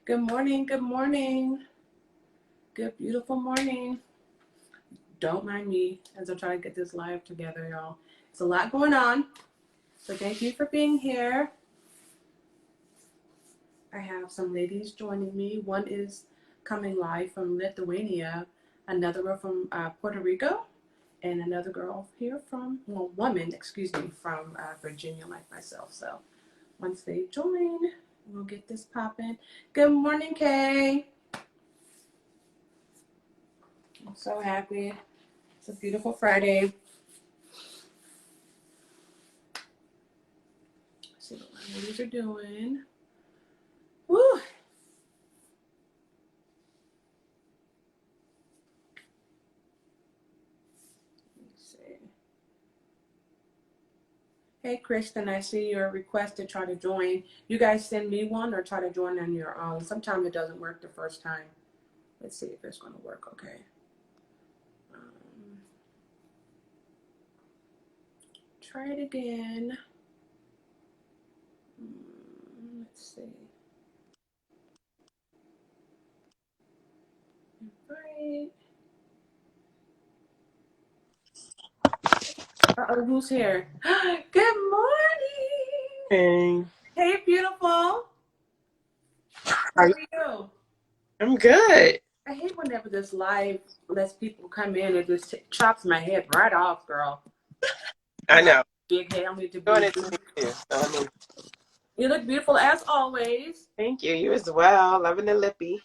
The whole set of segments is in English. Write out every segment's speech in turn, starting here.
Good morning, good morning. Good, beautiful morning. Don't mind me as I try to get this live together, y'all. It's a lot going on, so thank you for being here. I have some ladies joining me. One is coming live from Lithuania, another girl from Puerto Rico, and another girl here from, well, woman, excuse me, from Virginia, like myself. So once they join, we'll get this popping. Good morning, Kay. I'm so happy. It's a beautiful Friday. Let's see what my ladies are doing. Woo! Let's see. Hey, Khristen, I see your request to try to join. You guys send me one or try to join on your own. Sometimes it doesn't work the first time. Let's see if it's going to work okay. Try it again. Let's see. Invite. Uh-oh, who's here? Good morning. Hey. Hey, beautiful. How are you? I'm good. I hate whenever this live lets people come in and just chops my head right off, girl. I know. Big head. I need to Doing be. it to me too. You look beautiful as always. Thank you. You as well. Loving the lippy.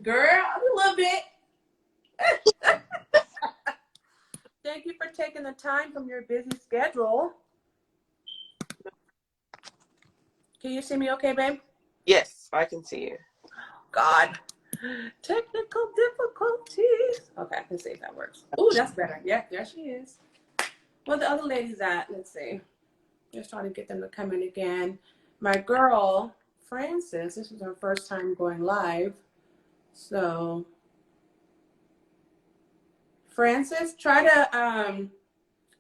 Girl, a little bit. Thank you for taking the time from your busy schedule. Can you see me okay, babe? Yes, I can see you. God. Technical difficulties. Okay, I can see if that works. Ooh, that's better. Yeah, there she is. Where the other ladies at? Let's see. Just trying to get them to come in again. My girl, Frances, this is her first time going live. So, Frances, try to,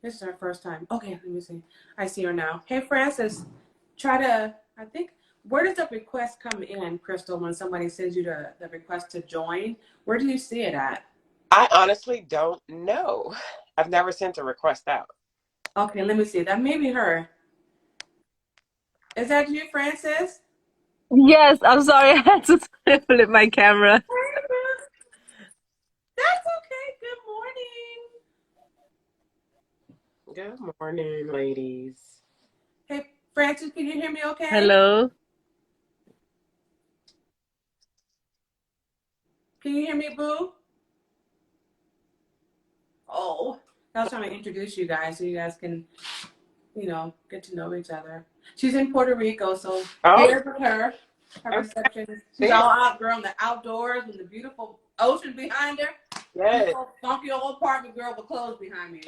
this is her first time. Okay, let me see. I see her now. Hey, Frances, try to, I think, where does the request come in, Crystyl, when somebody sends you the request to join? Where do you see it at? I honestly don't know. I've never sent a request out. Okay, let me see. That may be her. Is that you, Frances? Yes, I'm sorry. I had to flip my camera. That's okay. Good morning. Good morning, ladies. Hey, Frances, can you hear me okay? Hello. Can you hear me, boo? Oh, I was trying to introduce you guys so you guys can, get to know each other. She's in Puerto Rico, so here's with her. Her reception. She's all out, girl, in the outdoors with the beautiful ocean behind her. Yes. Beautiful, funky old apartment girl with clothes behind me.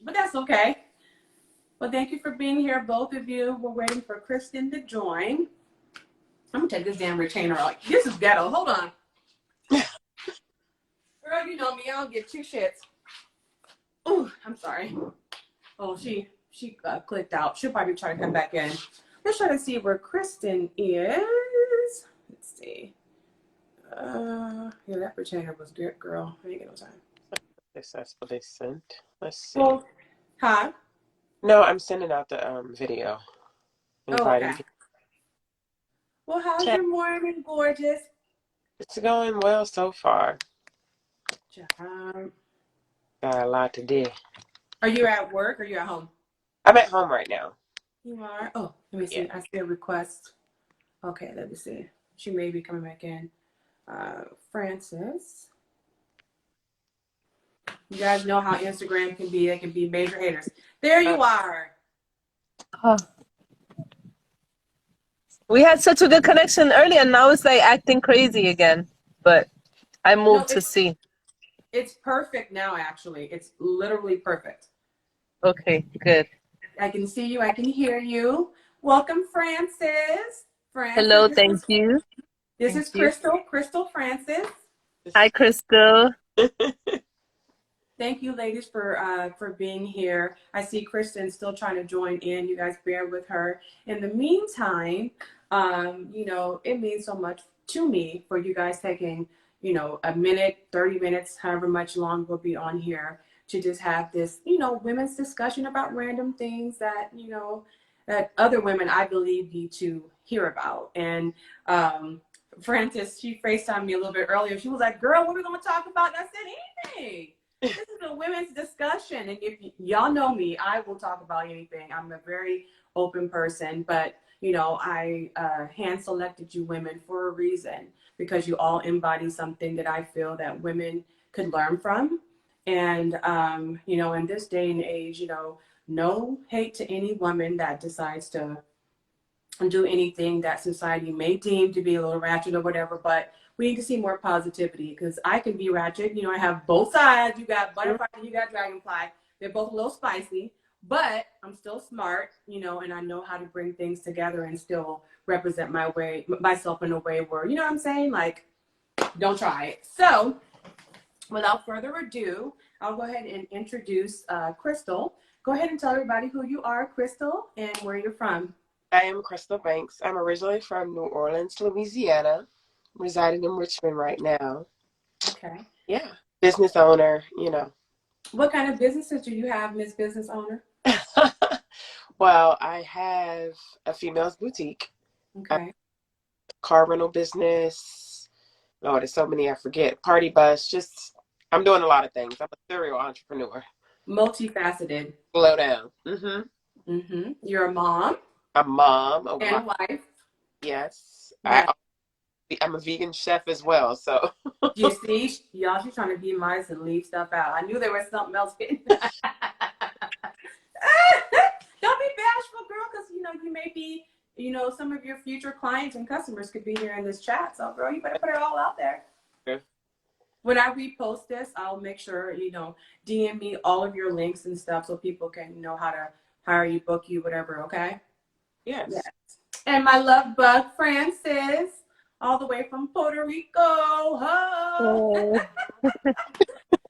But that's okay. Well, thank you for being here, both of you. We're waiting for Khristen to join. I'm gonna take this damn retainer off. This is ghetto. Hold on. Girl, you know me. I don't give two shits. Ooh, I'm sorry. Oh, she clicked out. She'll probably try to come back in. Let's try to see where Khristen is. Let's see. Yeah, that retainer was good, girl. I ain't got no time. That's what they sent. Let's see. Well, huh? No, I'm sending out the video. Inviting Okay. Well, how's your morning, gorgeous? It's going well so far. Job. Got a lot to do. Are you at work or are you at home? I'm at home right now. You are? Oh, let me see. Yeah. I see a request. Okay, let me see. She may be coming back in. Frances. You guys know how Instagram can be. They can be major haters. There you are. Oh. We had such a good connection earlier, and now it's like acting crazy again. But I moved to see. It's perfect now, actually. It's literally perfect. Okay, good. I can see you. I can hear you. Welcome, Frances. Hello, thank you. This is Crystyl. Crystyl Frances. Hi, Crystyl. thank you, ladies, for being here. I see Khristen still trying to join in. You guys bear with her. In the meantime, you know, it means so much to me for you guys taking, you know, a minute, 30 minutes, however much long we'll be on here to just have this, you know, women's discussion about random things that, you know, that other women I believe need to hear about. And Frances, she FaceTimed me a little bit earlier. She was like, girl, what are we going to talk about? And I said, anything. This is a women's discussion. And if y'all know me, I will talk about anything. I'm a very open person. But, you know, I hand selected you women for a reason, because you all embody something that I feel that women could learn from. And, you know, in this day and age, you know, no hate to any woman that decides to do anything that society may deem to be a little ratchet or whatever, but we need to see more positivity, because I can be ratchet. You know, I have both sides. You got butterfly and you got dragonfly. They're both a little spicy, but I'm still smart, you know, and I know how to bring things together and still represent myself in a way where, you know what I'm saying? Like, don't try it. So without further ado, I'll go ahead and introduce Crystyl. Go ahead and tell everybody who you are, Crystyl, and where you're from. I am Crystyl Banks. I'm originally from New Orleans, Louisiana, residing in Richmond right now. Okay. Yeah, business owner, you know. What kind of businesses do you have, Miss Business Owner? Well, I have a females boutique, a Okay. car rental business. Oh, there's so many I forget. Party bus. Just, I'm doing a lot of things. I'm a serial entrepreneur. Multifaceted. Slow down. You're a mom A mom, a wife. and wife. Yes. Yeah. I'm a vegan chef as well. So You see, y'all, she's trying to be nice and leave stuff out. I knew there was something else hidden. Don't be bashful, girl, because, you know, you may be, you know, some of your future clients and customers could be here in this chat. So, girl, you better put it all out there. yeah. When I repost this, I'll make sure, you know, DM me all of your links and stuff so people can know how to hire you, book you, whatever, okay? Yes. Yes. And my love bug, Frances, all the way from Puerto Rico. Oh.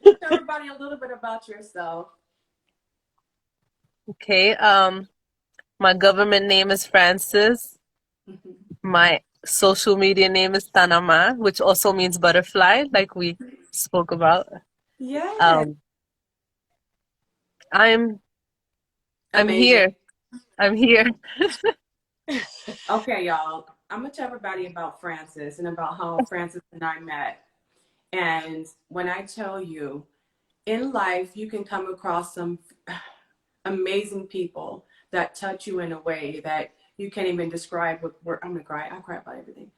Tell everybody a little bit about yourself. Okay. My government name is Frances. My social media name is Tanama, which also means butterfly, like we spoke about. Yeah. I'm Amazing. here. I'm here. Okay, y'all. I'm gonna tell everybody about Frances and about how Frances and I met. And when I tell you, in life, you can come across some amazing people that touch you in a way that you can't even describe. I'm gonna cry. I cry about everything.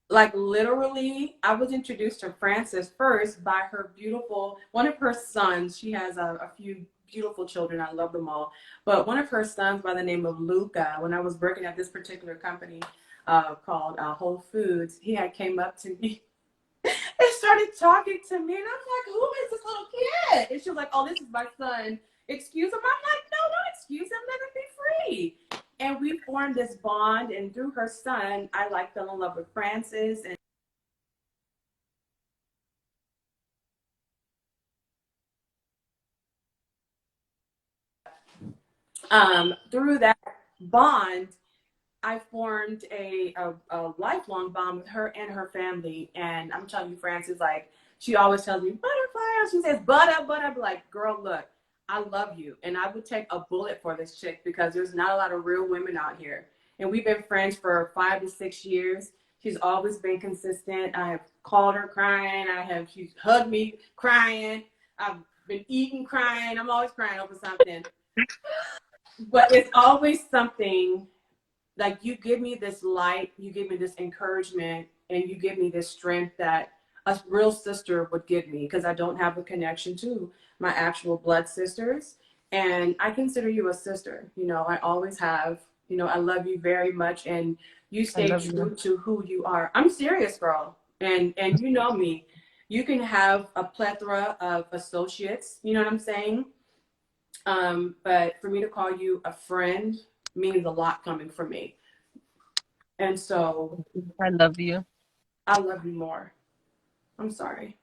Like, literally, I was introduced to Frances first by one of her sons. She has a few beautiful children. I love them all. But one of her sons by the name of Luca, when I was working at this particular company called Whole Foods, he had came up to me and started talking to me. And I'm like, who is this little kid? And she was like, oh, this is my son. Excuse him. I'm like, no, don't excuse him. Let him be free. And we formed this bond. And through her son, I fell in love with Frances. And through that bond, I formed a lifelong bond with her and her family. And I'm telling you, Frances, like, she always tells me, butterfly. She says, butter. I'm like, girl, look, I love you. And I would take a bullet for this chick, because there's not a lot of real women out here. And we've been friends for 5 to 6 years. She's always been consistent. I have called her crying. She's hugged me crying. I've been eating crying. I'm always crying over something. But it's always something. Like, you give me this light, you give me this encouragement, and you give me this strength that a real sister would give me, because I don't have a connection to my actual blood sisters. And I consider you a sister. You know, I always have. You know, I love you very much, and you I stay love true you. to who you are. I'm serious, girl. And you know me. You can have a plethora of associates, you know what I'm saying? But for me to call you a friend means a lot coming from me. And so I love you. I love you more. I'm sorry.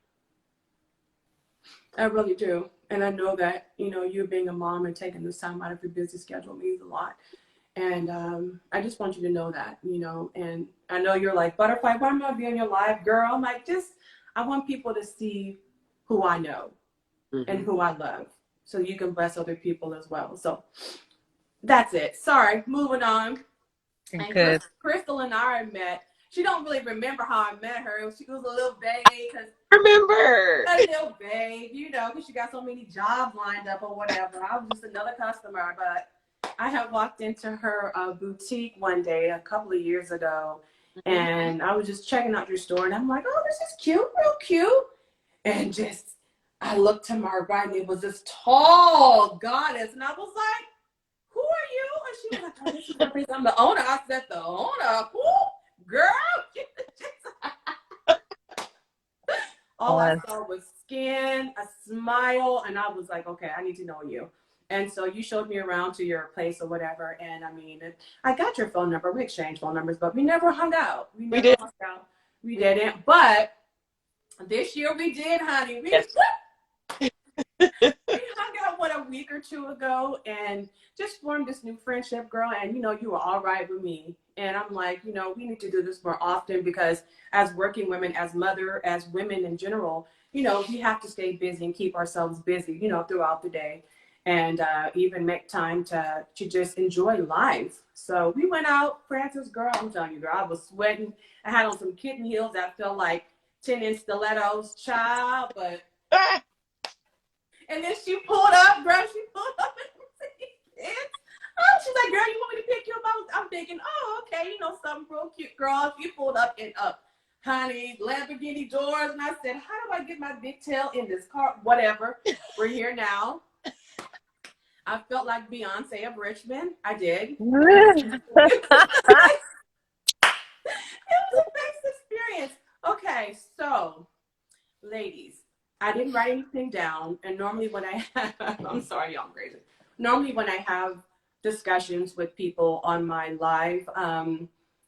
I really do. And I know that, you being a mom and taking this time out of your busy schedule means a lot. And I just want you to know that, and I know you're like, Butterfly, why am I being your live girl? I'm like, I want people to see who I know and who I love so you can bless other people as well. So that's it. Sorry, moving on. And Good. Crystyl and I met. She don't really remember how I met her. She was a little vague because Remember. a little vague, because she got so many jobs lined up or whatever. I was just another customer, but I had walked into her boutique one day a couple of years ago, and I was just checking out your store, and I'm like, oh, this is cute, real cute. And I looked to my right, and it was this tall goddess, and I was like, who are you? And she was like, oh, this is the place. I'm the owner. I said, the owner? Who? Girl? All I saw was skin, a smile, and I was like, okay, I need to know you. And so you showed me around to your place or whatever. And I mean, I got your phone number. We exchanged phone numbers, but we never hung out. We didn't. But this year we did, honey. We hung out, a week or two ago and just formed this new friendship, girl. And, you were all right with me. And I'm like, we need to do this more often because as working women, as mother, as women in general, we have to stay busy and keep ourselves busy, throughout the day. And even make time to just enjoy life. So we went out, Francis, girl, I'm telling you, girl, I was sweating. I had on some kitten heels that felt like 10-inch stilettos, child, but... And then she pulled up, girl, and she's like, girl, you want me to pick you up? I'm thinking, oh, okay, something real cute, girl. She pulled up and up. Honey, Lamborghini doors. And I said, how do I get my big tail in this car? Whatever. We're here now. I felt like Beyonce of Richmond. I did. It was a best experience. Okay, so, ladies, I didn't write anything down. And normally when I have, I'm sorry, y'all, I'm crazy. Normally when I have discussions with people on my live,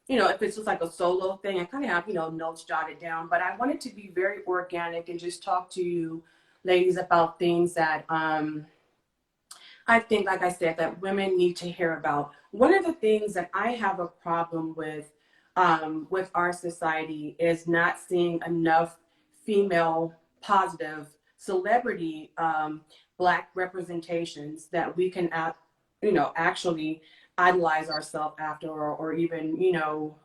if it's just like a solo thing, I kind of have, notes jotted down. But I wanted to be very organic and just talk to you ladies about things that I think, like I said, that women need to hear about. One of the things that I have a problem with our society is not seeing enough female positive celebrity Black representations that we can actually idolize ourselves after or even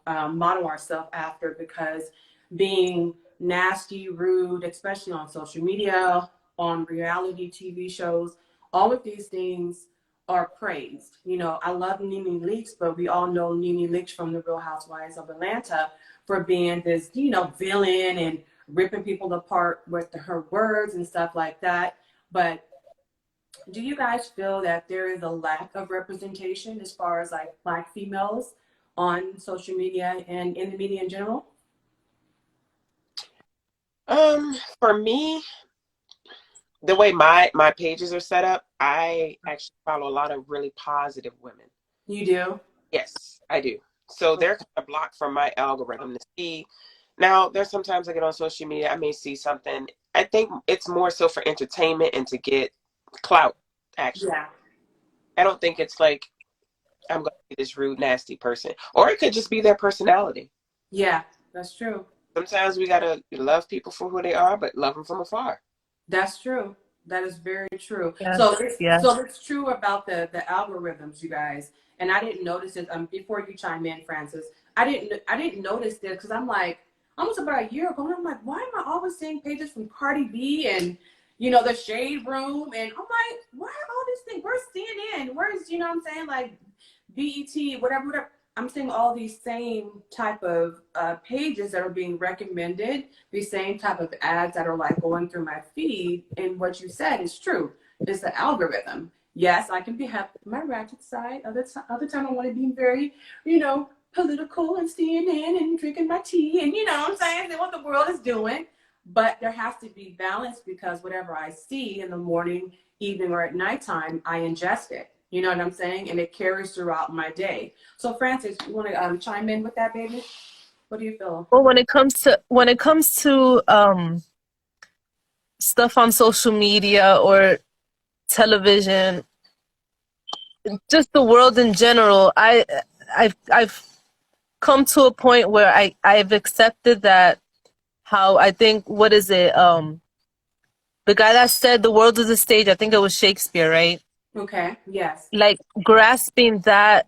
model ourselves after, because being nasty, rude, especially on social media, on reality TV shows, all of these things are praised. I love Nene Leakes, but we all know Nene Leakes from the Real Housewives of Atlanta for being this, villain and ripping people apart with her words and stuff like that. But do you guys feel that there is a lack of representation as far as like Black females on social media and in the media in general? For me, the way my pages are set up, I actually follow a lot of really positive women. You do? Yes, I do. So they're kind of blocked from my algorithm to see. Now, there's sometimes I get on social media, I may see something. I think it's more so for entertainment and to get clout, actually. Yeah. I don't think it's like I'm going to be this rude, nasty person. Or it could just be their personality. Yeah, that's true. Sometimes we got to love people for who they are, but love them from afar. That's true. That is very true. Yes, So yes. it's true about the algorithms, you guys. And I didn't notice it. Before you chime in, Francis, I didn't notice this because I'm like, almost about a year ago, and I'm like, why am I always seeing pages from Cardi B and the Shade Room? And I'm like, why are all these things? Where's CNN? Where's what I'm saying, like BET, whatever. I'm seeing all these same type of pages that are being recommended, these same type of ads that are like going through my feed. And what you said is true. It's the algorithm. Yes, I can have my ratchet side. Other time I want to be very, political and CNN and drinking my tea and what I'm saying, and what the world is doing. But there has to be balance because whatever I see in the morning, evening, or at nighttime, I ingest it. You know what I'm saying? And it carries throughout my day. So Francis, you want to chime in with that, baby? What do you feel? Well, when it comes to stuff on social media or television, just the world in general, I've come to a point where I've accepted that how I think, what is it? The guy that said the world is a stage, I think it was Shakespeare, right? Okay. Yes. Like grasping that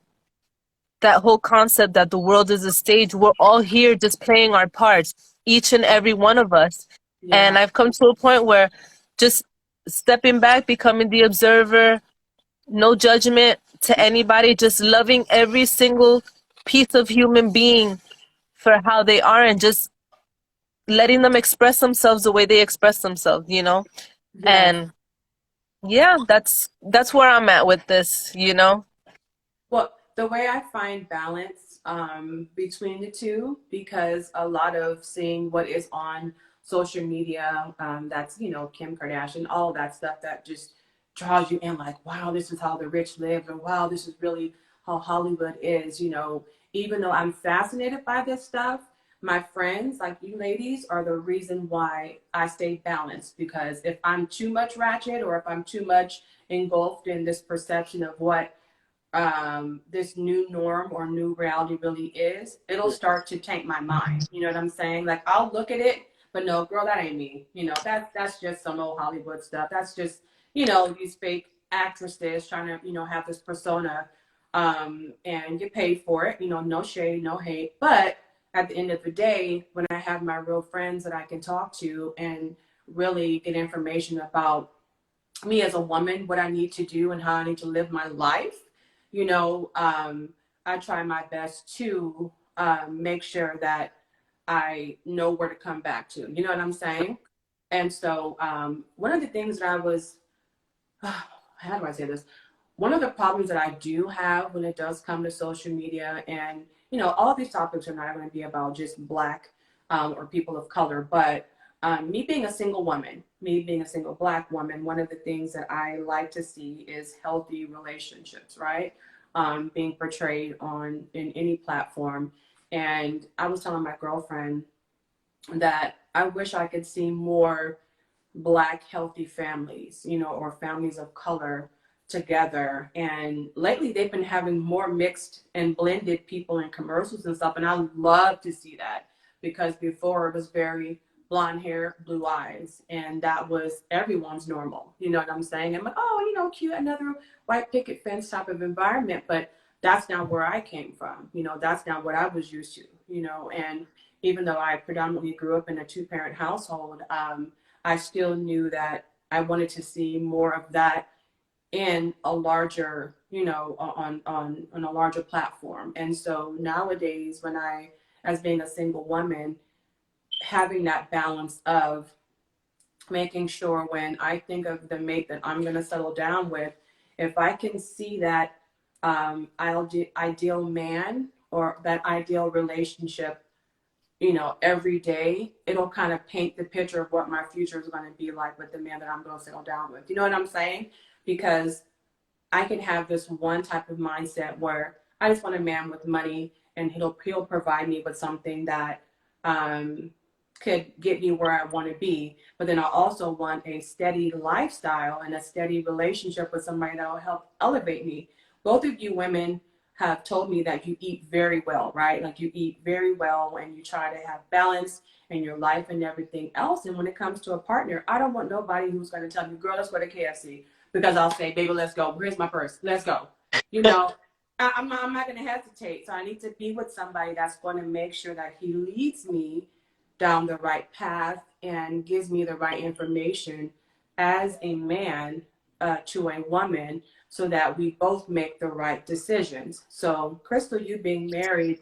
whole concept that the world is a stage. We're all here just playing our parts, each and every one of us. Yeah. And I've come to a point where just stepping back, becoming the observer, no judgment to anybody, just loving every single piece of human being for how they are and just letting them express themselves the way they express themselves, you know? Yes. And yeah, that's where I'm at with this, you know? Well, the way I find balance between the two, because a lot of seeing what is on social media, that's, Kim Kardashian, all that stuff that just draws you in like, wow, this is how the rich live, and wow, this is really how Hollywood is, even though I'm fascinated by this stuff, my friends, like you ladies, are the reason why I stay balanced, because if I'm too much ratchet or if I'm too much engulfed in this perception of what this new norm or new reality really is, it'll start to tank my mind. You know what I'm saying? Like I'll look at it, but no, girl, that ain't me. That's just some old Hollywood stuff. That's just, these fake actresses trying to, have this persona, and get paid for it. No shade, no hate. But at the end of the day, when I have my real friends that I can talk to and really get information about me as a woman, what I need to do and how I need to live my life, I try my best to make sure that I know where to come back to. You know what I'm saying? And so one of the things that I was, how do I say this? One of the problems that I do have when it does come to social media, and all these topics are not going to be about just Black or people of color, but me being a single woman, me being a single Black woman, one of the things that I like to see is healthy relationships, right? Being portrayed in any platform. And I was telling my girlfriend that I wish I could see more Black healthy families, or families of color together. And lately they've been having more mixed and blended people in commercials and stuff. And I love to see that, because before it was very blonde hair, blue eyes, and that was everyone's normal. You know what I'm saying? I'm like, oh, cute, another white picket fence type of environment. But that's not where I came from. That's not what I was used to, and even though I predominantly grew up in a two-parent household, I still knew that I wanted to see more of that in a larger, on a larger platform. And so nowadays, as being a single woman, having that balance of making sure when I think of the mate that I'm going to settle down with, if I can see that ideal man or that ideal relationship, every day, it'll kind of paint the picture of what my future is going to be like with the man that I'm going to settle down with. You know what I'm saying? Because I can have this one type of mindset where I just want a man with money, and he'll provide me with something that could get me where I want to be. But then I also want a steady lifestyle and a steady relationship with somebody that will help elevate me. Both of you women have told me that you eat very well, right? Like you eat very well and you try to have balance in your life and everything else. And when it comes to a partner, I don't want nobody who's going to tell me, girl, let's go to KFC, because I'll say, baby, let's go. Here's my purse. Let's go. I'm not going to hesitate. So I need to be with somebody that's going to make sure that he leads me down the right path and gives me the right information as a man to a woman, so that we both make the right decisions. So, Crystyl, you being married,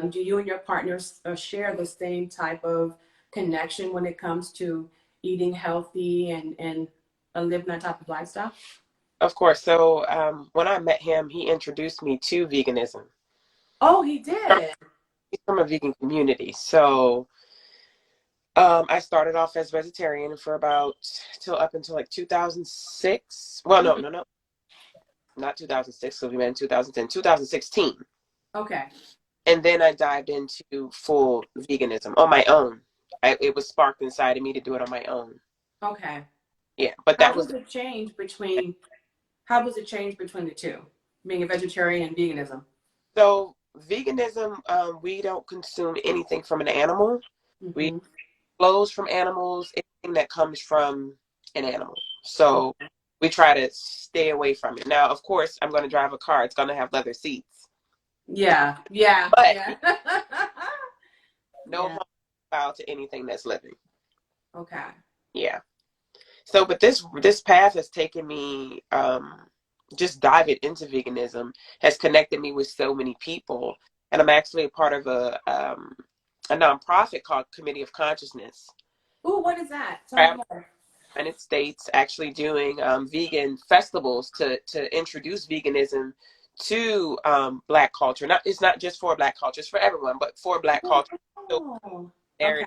do you and your partners share the same type of connection when it comes to eating healthy and living that type of lifestyle? Of course. So when I met him, he introduced me to veganism. Oh, he did. He's from a vegan community. So I started off as vegetarian for about till up until like 2006. Well, no, not 2006. So we met in 2010, 2016. Okay. And then I dived into full veganism on my own. it was sparked inside of me to do it on my own. Okay. Yeah, but How that was was the change between how was the change between the two, being a vegetarian and veganism? so veganism. We don't consume anything from an animal. We Mm-hmm. clothes from animals, anything that comes from an animal. So we try to stay away from it. Now, of course, I'm going to drive a car. It's going to have leather seats, Yeah, yeah, but yeah. no Yeah. harm foul to anything that's living. Okay. Yeah. So, but this path has taken me, just diving into veganism has connected me with so many people, and I'm actually a part of a nonprofit called Committee of Consciousness. Ooh, what is that? Tell me more. United States actually doing vegan festivals to introduce veganism to Black culture. Not it's not just for Black culture; it's for everyone, but for Black culture. So Oh, there okay. is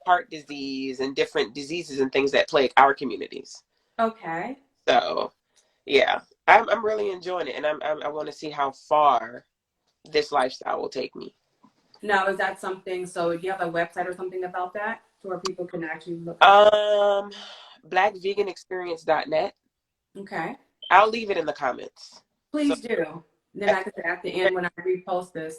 heart disease and different diseases and things that plague our communities. Okay. So yeah, I'm really enjoying it, and I want to see how far this lifestyle will take me. Now, is that something? So, do you have a website or something about that, to where people can actually look up? Um, blackveganexperience.net. Okay. I'll leave it in the comments. So Please do. Then I can say at the end when I repost this.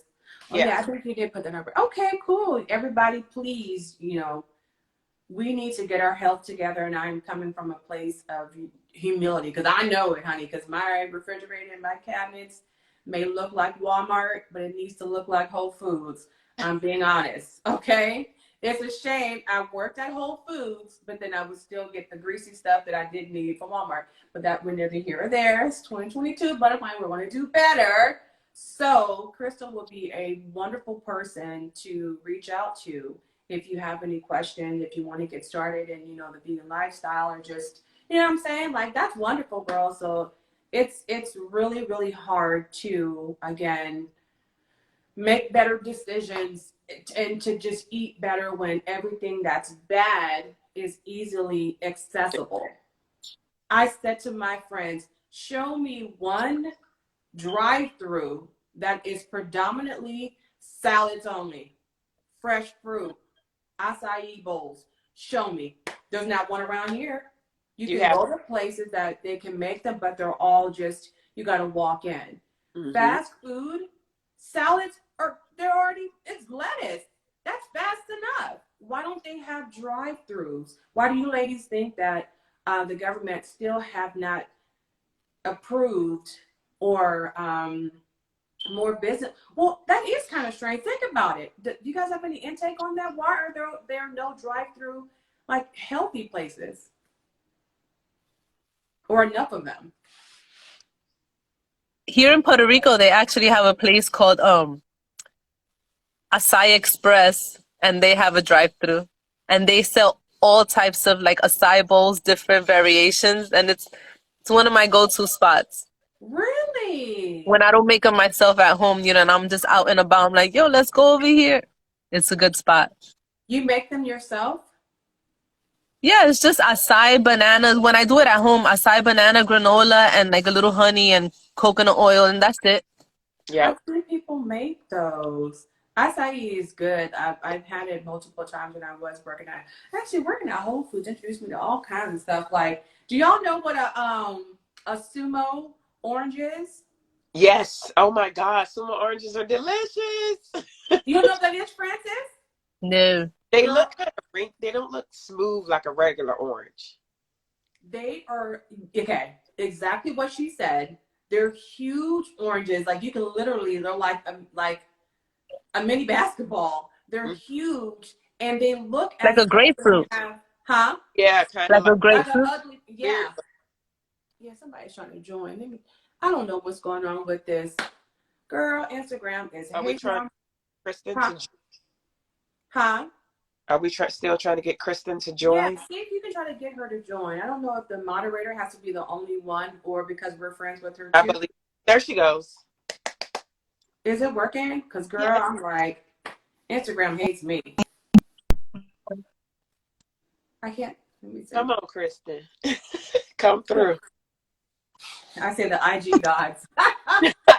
Oh yeah. yeah, I think you did put the number. Okay, cool. Everybody, please, we need to get our health together, and I'm coming from a place of humility because I know it, honey. Because my refrigerator and my cabinets may look like Walmart, but it needs to look like Whole Foods. I'm being honest, okay? It's a shame I worked at Whole Foods, but then I would still get the greasy stuff that I didn't need from Walmart. But that we're neither here or there. It's 2022, butterfly. We want to do better. So Crystyl will be a wonderful person to reach out to if you have any questions, if you want to get started in, the vegan lifestyle, or just, what I'm saying? Like, that's wonderful, girl. So it's really, really hard to, again, make better decisions and to just eat better when everything that's bad is easily accessible. I said to my friends, show me one drive-through that is predominantly salads only, fresh fruit, acai bowls. Show me. There's not one around here. You You can have go to places that they can make them, but they're all just, you got to walk in. mm-hmm. Fast food, salads, they're already, it's lettuce. That's fast enough. Why don't they have drive-throughs? Why do you ladies think that the government still have not approved or more business? Well, that is kind of strange. Think about it. Do you guys have any intake on that? Why are there no drive-through, like, healthy places, or enough of them? Here in Puerto Rico, they actually have a place called Acai Express, and they have a drive-through, and they sell all types of like acai bowls, different variations, and it's one of my go-to spots. Really? When I don't make them myself at home, and I'm just out and about, I'm like, yo, let's go over here. It's a good spot. You make them yourself? Yeah, it's just acai bananas. When I do it at home, acai banana granola and like a little honey and coconut oil, and that's it. Yeah. I've seen people make those. Acai is good. I've had it multiple times when I was working at Whole Foods. Introduced me to all kinds of stuff. Like, do y'all know what a sumo orange is? Yes. Oh my God. Sumo oranges are delicious. You don't know what that is, Francis? No. They Girl, look kind of wrinkled. They don't look smooth like a regular orange. they are okay. Exactly what she said. They're huge oranges. Like, you can literally, they're like a mini basketball. They're Mm. huge, and they look Like as a if they grapefruit. have, huh? Yeah, kind of Like like a Like an grapefruit. ugly, very. yeah. Yeah, somebody's trying to join. I don't know what's going on with this. Girl, Instagram is Are we hating trying on, Khristen huh? to? Huh? Are we still trying to get Khristen to Yeah, join? see if you can try to get her to join. I don't know if the moderator has to be the only one or because we're friends with her I too. believe. There she goes. Is it working? Because, girl, Yeah. I'm like, Instagram hates me. I can't. Let me see. Come on, Khristen. Come through. I say the IG gods.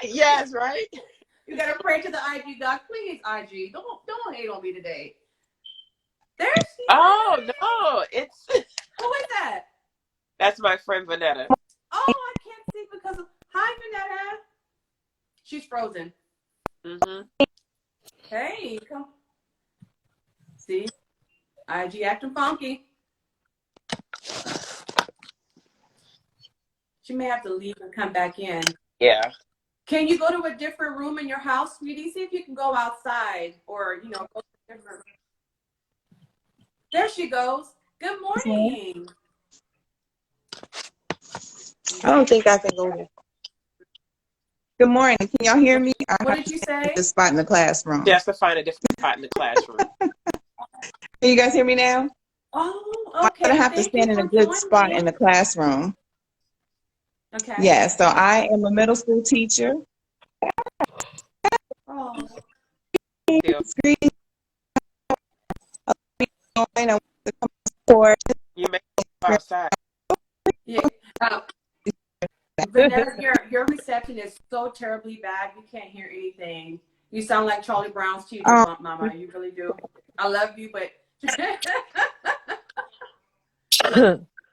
Yes, right. You gotta pray to the IG gods, please. IG, don't hate on me today. she Oh said. no, it's Who is that? that's my friend Vanetta. Oh, I can't see because of. Hi, Vanetta. She's frozen. Mm-hmm. Hey, come. See, IG acting funky. She may have to leave and come back in. Yeah. Can you go to a different room in your house, sweetie? See if you can go outside or, go to a different room. There she goes. Good morning. I don't think I can go there. Good morning. Can y'all hear me? I What have did to you stand at say? this spot in the classroom. She has to find a different spot in the classroom. Can you guys hear me now? Oh, I'm okay. gonna have to Thank you stand in a for good spot in joining. the classroom. Okay. Yeah, so I am a middle school teacher. Oh. Screen I want to come support. You may go outside. Yeah. Vanessa, your reception is so terribly bad. You can't hear anything. You sound like Charlie Brown's teacher, Mama. You really do. I love you, but because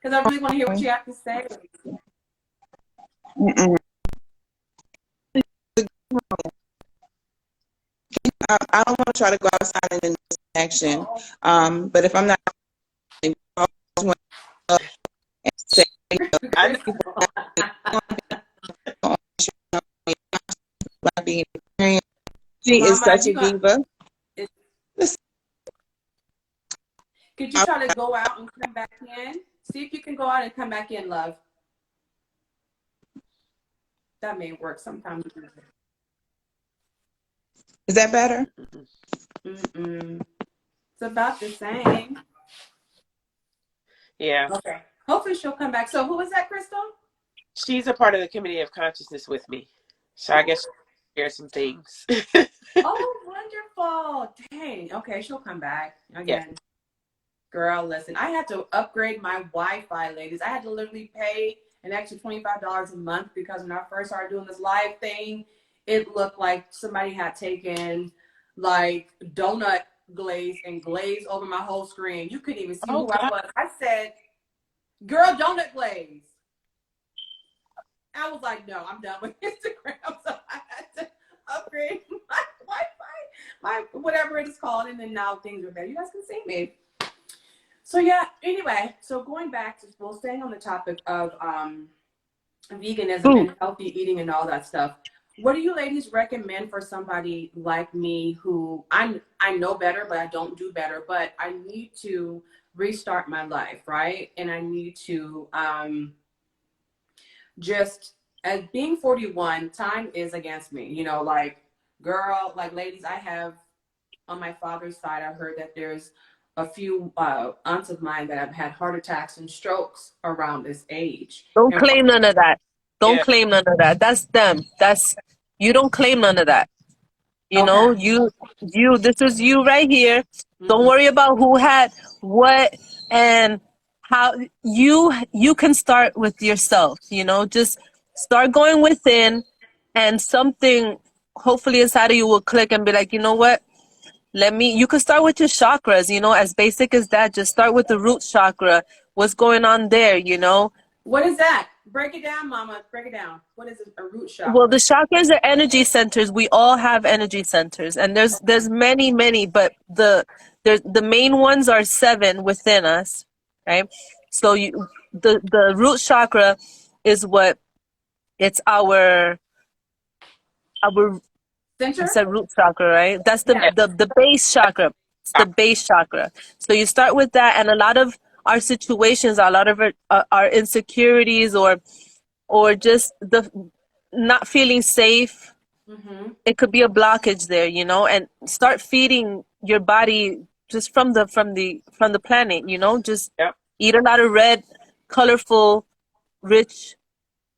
I really want to hear what you have to say. I don't want to try to go outside in this connection, but if I'm not, I know. she is Mama, such a diva. Could you try to go out and come back in? See if you can go out and come back in, love. That may work sometimes. Is that better? Mm-mm. It's about the same. Yeah. Okay. Hopefully she'll come back. So who is that, Crystyl? She's a part of the committee of consciousness with me. So I guess she'll share some things. Oh, wonderful. Dang. Okay, she'll come back again. Yeah. Girl, listen, I had to upgrade my Wi-Fi, ladies. I had to literally pay an extra $25 a month because when I first started doing this live thing, it looked like somebody had taken like donut glaze and glaze over my whole screen. You couldn't even see who I was. I said, girl, donut glaze. I was like, no, I'm done with Instagram. So I had to upgrade my Wi-Fi, my whatever it is called, and then now things are better. You guys can see me. So yeah, anyway, so going back to, well, staying on the topic of veganism and healthy eating and all that stuff, what do you ladies recommend for somebody like me who I know better, but I don't do better, but I need to restart my life, right? And I need to just, as being 41, time is against me, like, girl, like, ladies, I have, on my father's side, I heard that there's a few aunts of mine that have had heart attacks and strokes around this age. Don't And claim none of that. Don't Yeah. claim none of that. That's them. You don't claim none of that. You know, this is you right here. Don't worry about who had what and how. You can start with yourself, just start going within, and something hopefully inside of you will click and be like, you know what? You could start with your chakras, as basic as that. Just start with the root chakra. What's going on there, What is that? Break it down, Mama. Break it down. What is a root chakra? Well, the chakras are energy centers. We all have energy centers, and there's many, but the main ones are 7 within us, right? So the root chakra is it's our Center? it's a root chakra, right? That's the base chakra. It's the base chakra. So you start with that, and a lot of our situations, a lot of our insecurities, or just the not feeling safe. It could be a blockage there, and start feeding your body just from the planet, just eat a lot of red, colorful, rich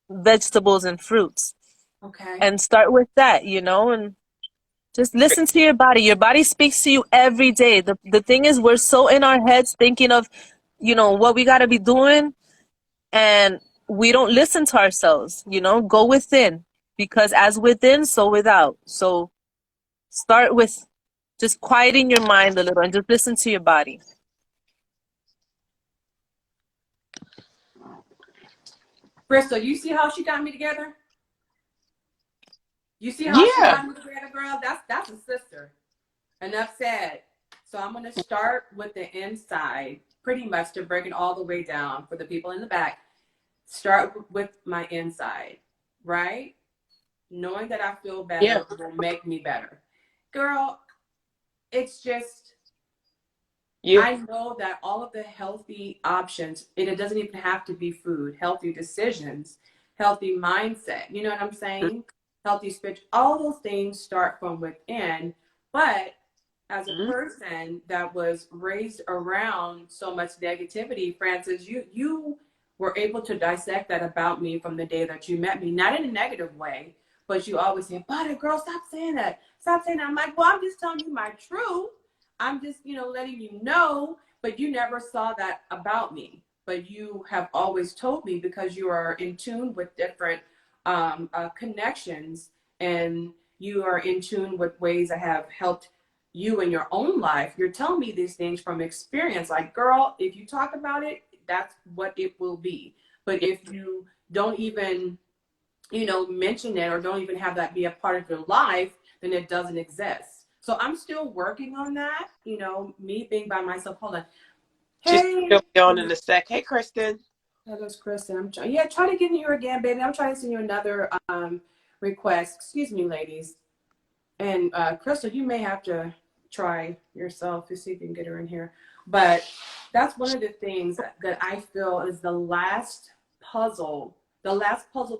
vegetables and fruits. Okay. And start with that, and just listen to your body. Your body speaks to you every day. The thing is, we're so in our heads thinking of, what we got to be doing, and we don't listen to ourselves, go within, because as within, so without. So start with just quieting your mind a little and just listen to your body. Crystyl, you see how she got me together? You see how she Yeah. got me together, girl? That's a sister. Enough said. So I'm going to start with the inside, pretty much to break it all the way down for the people in the back. Start with my inside, right? Knowing that I feel better will make me better. Girl, it's just, You. I know that all of the healthy options, it doesn't even have to be food, healthy decisions, healthy mindset. You know what I'm saying? Healthy speech, all those things start from within. But as a person that was raised around so much negativity, Francis, you were able to dissect that about me from the day that you met me, not in a negative way, but you always say, "Butter, girl, stop saying that. Stop saying that." I'm like, well, I'm just telling you my truth. I'm just, letting you know, but you never saw that about me. But you have always told me because you are in tune with different connections, and you are in tune with ways that have helped you in your own life. You're telling me these things from experience. Like, girl, if you talk about it, that's what it will be. But if you don't even, mention it, or don't even have that be a part of your life, then it doesn't exist. So I'm still working on that, me being by myself. Hold on. She's Hey. still on in a sec. Hey, Khristen. That is Khristen. Try to get in here again, baby. I'm trying to send you another request. Excuse me, ladies. And Crystyl, you may have to try yourself to see if you can get her in here. But that's one of the things that I feel is the last puzzle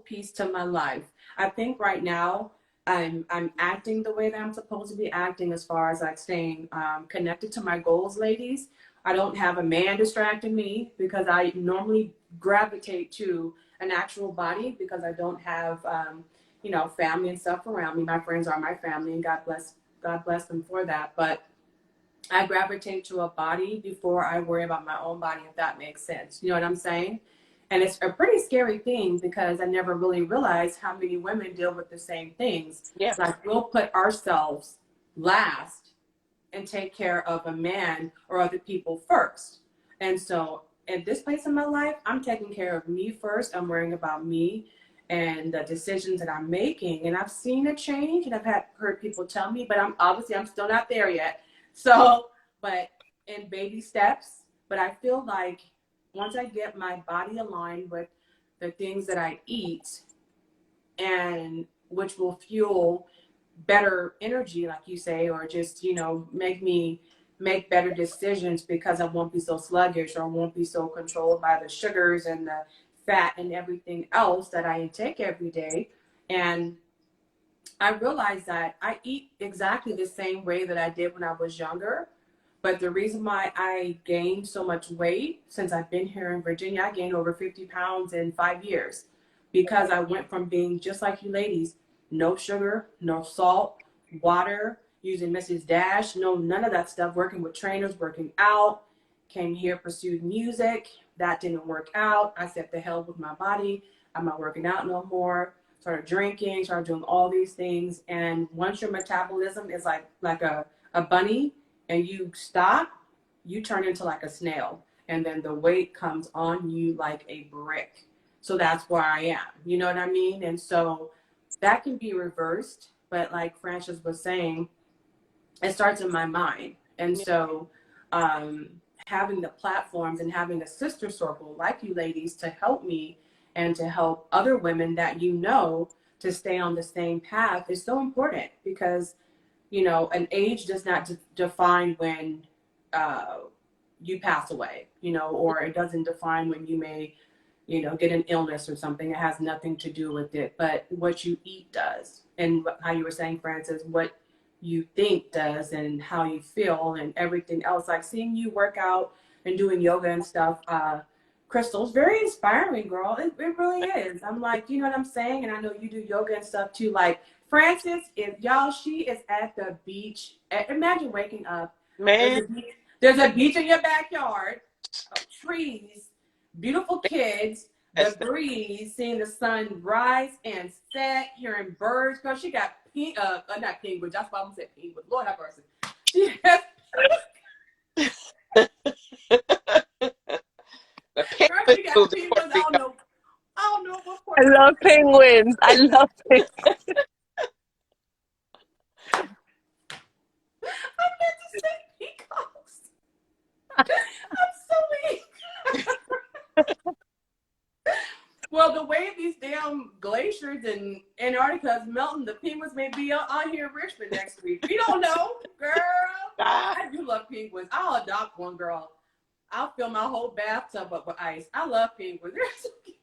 piece to my life. I think right now I'm acting the way that I'm supposed to be acting, as far as like staying connected to my goals, ladies. I don't have a man distracting me, because I normally gravitate to an actual body, because I don't have family and stuff around me. My friends are my family, and God bless them for that. But I gravitate to a body before I worry about my own body, if that makes sense. You know what I'm saying? And it's a pretty scary thing, because I never really realized how many women deal with the same things. Yeah. Like, we'll put ourselves last and take care of a man or other people first. And so at this place in my life, I'm taking care of me first. I'm worrying about me and the decisions that I'm making. And I've seen a change, and I've heard people tell me, but I'm still not there yet. So, but in baby steps. But I feel like once I get my body aligned with the things that I eat, and which will fuel better energy, like you say, or just, make me make better decisions, because I won't be so sluggish, or won't be so controlled by the sugars and the fat and everything else that I intake every day. And I realized that I eat exactly the same way that I did when I was younger. But the reason why I gained so much weight since I've been here in Virginia, I gained over 50 pounds in 5 years, because I went from being just like you ladies, no sugar, no salt, water, using Mrs. Dash, no, none of that stuff, working with trainers, working out, came here, pursued music. That didn't work out. I said, the hell with my body. I'm not working out no more. Started drinking, started doing all these things. And once your metabolism is like a bunny, and you stop, you turn into like a snail. And then the weight comes on you like a brick. So that's where I am. You know what I mean? And so that can be reversed. But like Frances was saying, it starts in my mind. And so having the platforms and having a sister circle like you ladies to help me and to help other women that to stay on the same path is so important, because an age does not define when you pass away, or it doesn't define when you may, get an illness or something. It has nothing to do with it. But what you eat does. And how you were saying, Frances, what you think does, and how you feel, and everything else. Like seeing you work out and doing yoga and stuff, Crystal's very inspiring, girl. It really is. I'm like, you know what I'm saying? And I know you do yoga and stuff too. Like, Frances, she is at the beach. Imagine waking up. Man. There's a beach in your backyard, trees, beautiful kids, the breeze, seeing the sun rise and set, hearing birds. Girl, she got not penguins. That's why I'm saying penguins. Lord have mercy. She has The girl, she got penguins. I don't know what I Puerto love penguins. I love penguins. I meant to say peacocks. I'm so weak. Well, the way these damn glaciers in Antarctica is melting, the penguins may be on here in Richmond next week. We don't know, girl. I do love penguins. I'll adopt one, girl. I'll fill my whole bathtub up with ice. I love penguins. They're so cute.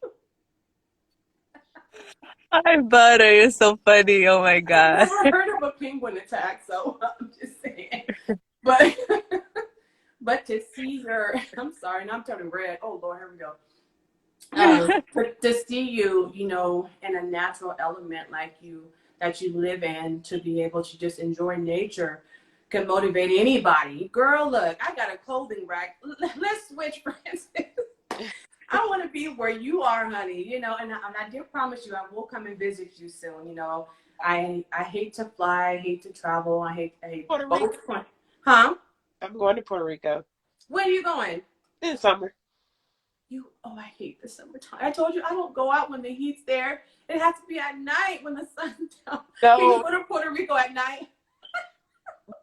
Hi, Butter. You're so funny. Oh my I've God. never heard of a penguin attack, so I'm just saying. But but to see your, I'm sorry, now I'm turning red. Oh Lord, here we go. But to see you, you know, in a natural element like you that you live in, to be able to just enjoy nature can motivate anybody. Girl, look, I got a clothing rack. Let's switch, Francis. I want to be where you are, honey. You know, and I do promise you, I will come and visit you soon. You know, I hate to fly, I hate to travel, I hate Puerto both. Rico. Huh? I'm going to Puerto Rico When are you going? in summer. I hate the summertime. I told you I don't go out when the heat's there. It has to be at night when the sun's down. Can you No, go to Puerto Rico at night?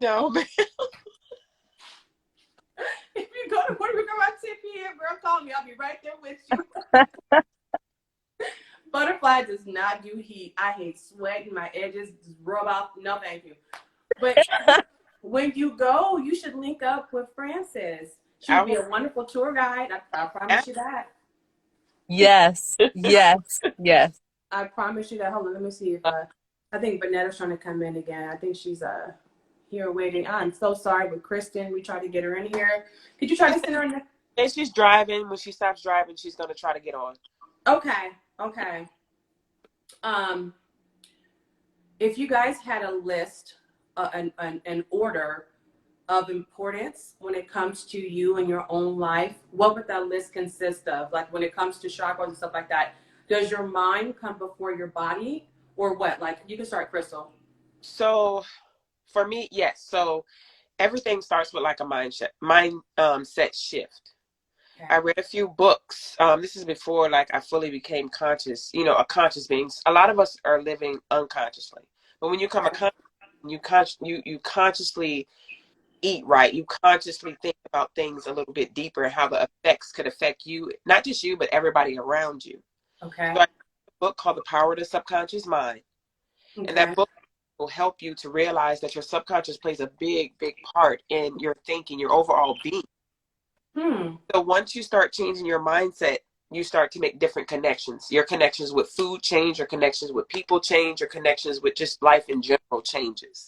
no, man. If you go to Puerto Rico around 10 p.m., girl, call me. I'll be right there with you. Butterfly does not do heat. I hate sweating. My edges rub off. No, thank you. But when you go, you should link up with Frances. She would be a wonderful tour guide. I promise you that. Yes. Yes. Yes. I promise you that. Hold on, let me see if I think Bonetta's trying to come in again. I think she's here waiting. I'm so sorry with Khristen. We tried to get her in here. Could you try to send her in? And she's driving. When she stops driving, she's gonna try to get on. Okay. If you guys had a list, an order of importance when it comes to you and your own life, what would that list consist of? Like when it comes to chakras and stuff like that, does your mind come before your body or what? Like you can start, Crystyl. So for me, yes. So everything starts with like a mindset shift. Okay. I read a few books. This is before like I fully became conscious, you know, a conscious being. A lot of us are living unconsciously. But when you come you consciously eat right. You consciously think about things a little bit deeper and how the effects could affect you, not just you, but everybody around you. Okay. So I read a book called The Power of the Subconscious Mind. Okay. And that book will help you to realize that your subconscious plays a big part in your thinking, your overall being. So once you start changing your mindset, you start to make different connections. Your connections with food change, your connections with people change, your connections with just life in general changes.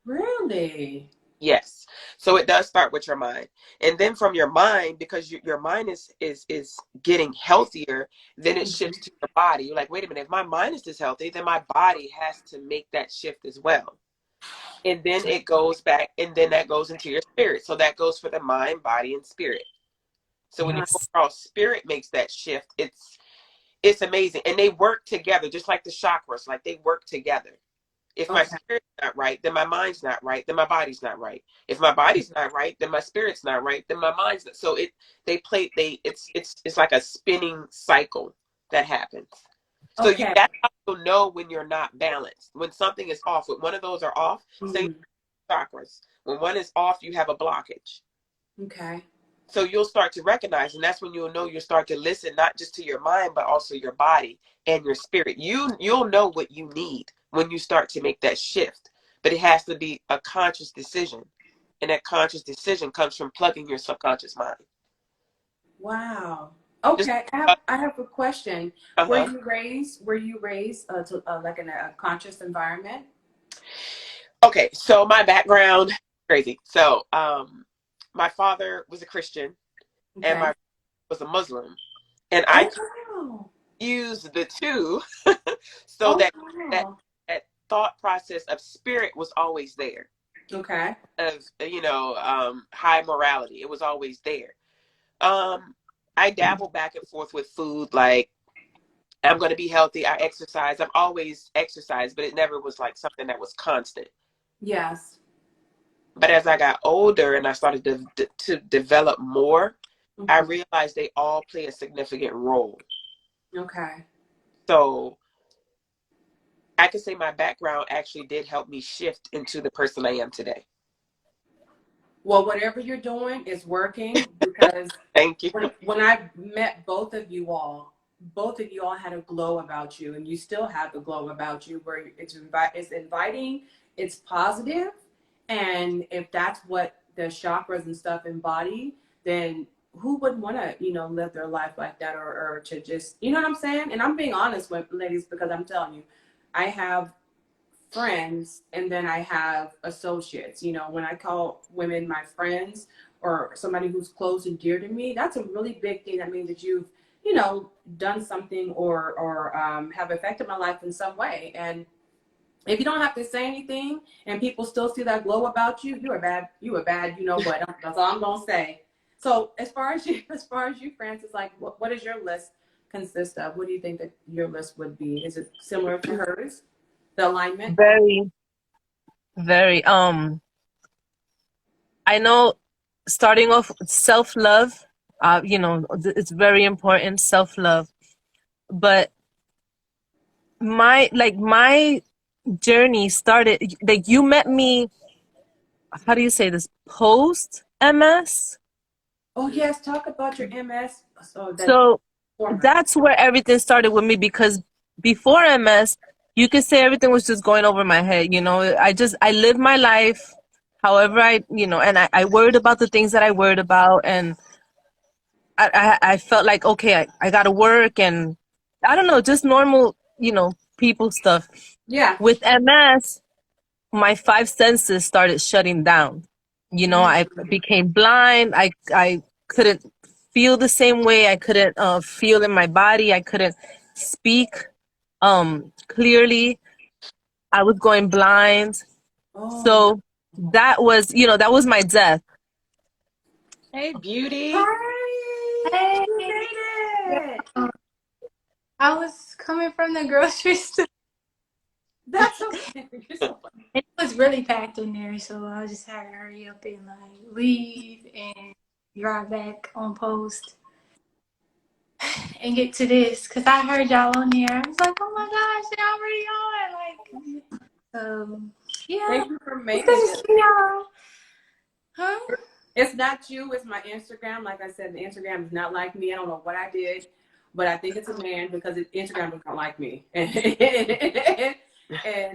Really? Yes. So it does start with your mind. And then from your mind, because your mind is getting healthier, then it shifts to your body. You're like, wait a minute, if my mind is this healthy, then my body has to make that shift as well. And then it goes back, and then that goes into your spirit. So that goes for the mind, body, and spirit. So when your overall spirit makes that shift, it's amazing. And they work together, just like the chakras, like they work together. If my spirit's not right, then my mind's not right, then my body's not right. If my body's not right, then my spirit's not right, then my mind's not. So it's like a spinning cycle that happens. So you gotta also know when you're not balanced. When something is off, when one of those are off, say chakras. When one is off, you have a blockage. Okay. So you'll start to recognize, and that's when you'll know, you'll start to listen, not just to your mind, but also your body and your spirit. You'll know what you need when you start to make that shift, but it has to be a conscious decision. And that conscious decision comes from plugging your subconscious mind. Wow. Okay. I have a question. Were you raised to, like in a conscious environment? Okay. So my background, crazy. So, my father was a Christian and my mother was a Muslim, and I used the two so that thought process of spirit was always there. Okay. Of high morality, it was always there. I dabble back and forth with food, like I'm going to be healthy. I exercise. I've always exercised, but it never was like something that was constant. Yes. But as I got older and I started to develop more, I realized they all play a significant role. Okay. So I could say my background actually did help me shift into the person I am today. Well, whatever you're doing is working because Thank you. when I met both of you all had a glow about you, and you still have a glow about you where it's inviting, it's positive, and if that's what the chakras and stuff embody, then who wouldn't want to, live their life like that or to just, you know what I'm saying? And I'm being honest with ladies because I'm telling you, I have friends and then I have associates. When I call women my friends or somebody who's close and dear to me, that's a really big thing. That means that you've, done something or have affected my life in some way. And if you don't have to say anything and people still see that glow about you, you are bad, you know what? That's all I'm gonna say. So as far as you, Francis, like what does your list consist of? What do you think that your list would be? Is it similar to hers? The alignment? Very, very. I know starting off with self-love, it's very important, self-love. But my journey started, like, you met me, how do you say this, post MS? Oh yes, talk about your MS. So Former. that's where everything started with me, because before MS, you could say everything was just going over my head. I lived my life however and I worried about the things that I worried about. And I felt like, okay, I got to work, and I don't know, just normal, people stuff. Yeah. With MS, my five senses started shutting down. I became blind. I couldn't feel the same way. I couldn't feel in my body. I couldn't speak clearly. I was going blind. Oh. So that was my death. Hey, beauty. Hi. Hey, You made it. I was coming from the grocery store. That's okay. You're so funny. It was really packed in there, so I just had to hurry up and leave and drive back on post and get to this because I heard y'all on there. I was like, oh my gosh, y'all already on. Yeah. Thank you for It's making good to it. see y'all. Huh? It's not you, it's my Instagram. Like I said, the Instagram is not like me. I don't know what I did, but I think it's a man because Instagram is not like me. And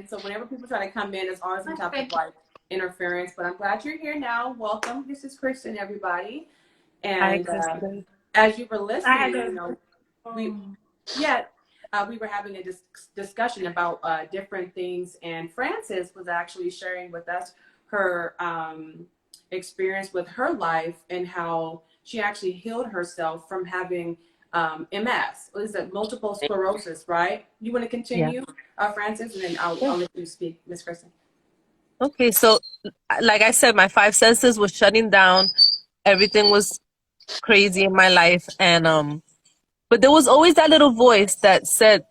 so whenever people try to come in, it's always some type of like interference. But I'm glad you're here now. Welcome. This is Khristen, everybody. And as you were listening, we were having a discussion about different things, and Frances was actually sharing with us her experience with her life and how she actually healed herself from having MS. What is it? Multiple sclerosis, right? You want to continue, Frances, and then I'll let you speak, Miss Khristen. Okay, so like I said, my five senses was shutting down. Everything was crazy in my life, and but there was always that little voice that said,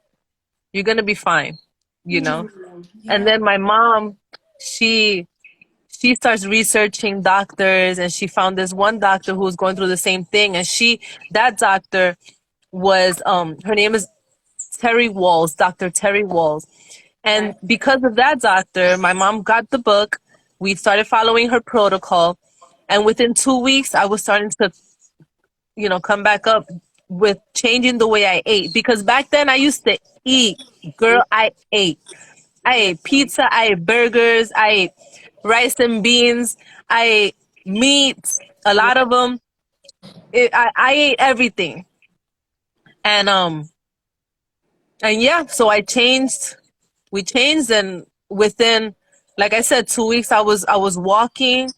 "You're gonna be fine," Yeah. And then my mom, she starts researching doctors, and she found this one doctor who was going through the same thing, and that doctor was her name is Terry Walls, Dr. Terry Walls. And because of that doctor, my mom got the book. We started following her protocol, and within 2 weeks, I was starting to, come back up with changing the way I ate. Because back then, I used to eat. Girl, I ate. I ate pizza. I ate burgers. I ate rice and beans. I ate meat. A lot of them. I ate everything. And yeah, so I changed. We changed, and within, like I said, 2 weeks, I was walking.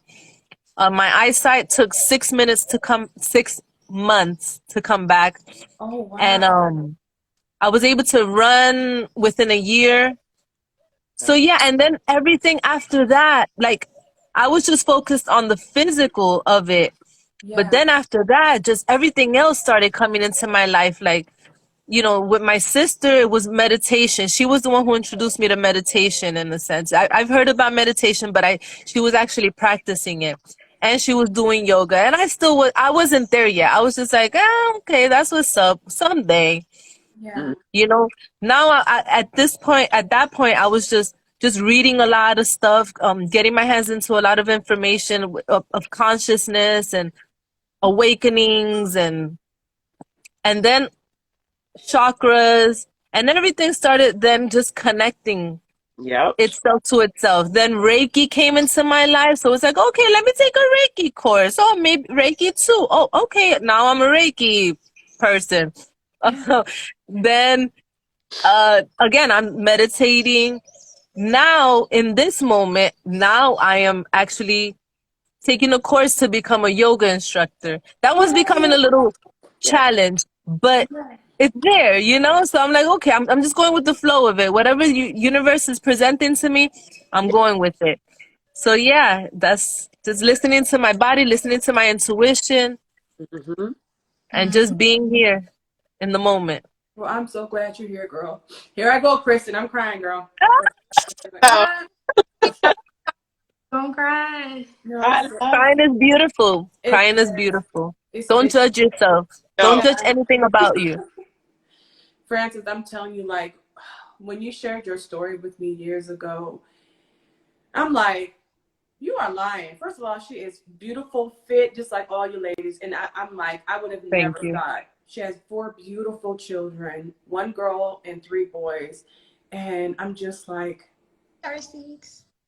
My eyesight took 6 minutes to come, 6 months to come back. Oh wow! And I was able to run within a year. So yeah, and then everything after that, like, I was just focused on the physical of it. But then after that, just everything else started coming into my life. Like, with my sister, it was meditation. She was the one who introduced me to meditation, in a sense. I've heard about meditation, but she was actually practicing it. And she was doing yoga. And I wasn't there yet. I was just like, okay, that's what's up. Someday. Yeah. You know, now at that point, I was just reading a lot of stuff, getting my hands into a lot of information of consciousness and awakenings and then chakras, and then everything started then just connecting Yep. itself to itself. Then Reiki came into my life, so it's like, okay, let me take a Reiki course. Oh, maybe Reiki too. Oh, okay, now I'm a Reiki person. Then again, I'm meditating. Now, in this moment, now I am actually taking a course to become a yoga instructor. That was becoming a little Yeah. challenge, but Yeah. it's there, you know? So I'm like, okay, I'm just going with the flow of it. Whatever universe is presenting to me, I'm going with it. So yeah, that's just listening to my body, listening to my intuition, Mm-hmm. and just being here in the moment. Well, I'm so glad you're here, girl. Here I go, Khristen. I'm crying, girl. Oh, Ah, Don't cry. no, I love Crying is beautiful. it. Crying is beautiful. Don't It's judge yourself. Don't no. judge yeah. anything about you. Francis, I'm telling you, like, when you shared your story with me years ago, I'm like, you are lying. First of all, she is beautiful, fit, just like all you ladies. And I'm like, I would have Thank never you. thought. She has 4 beautiful children, 1 girl and 3 boys. And I'm just like,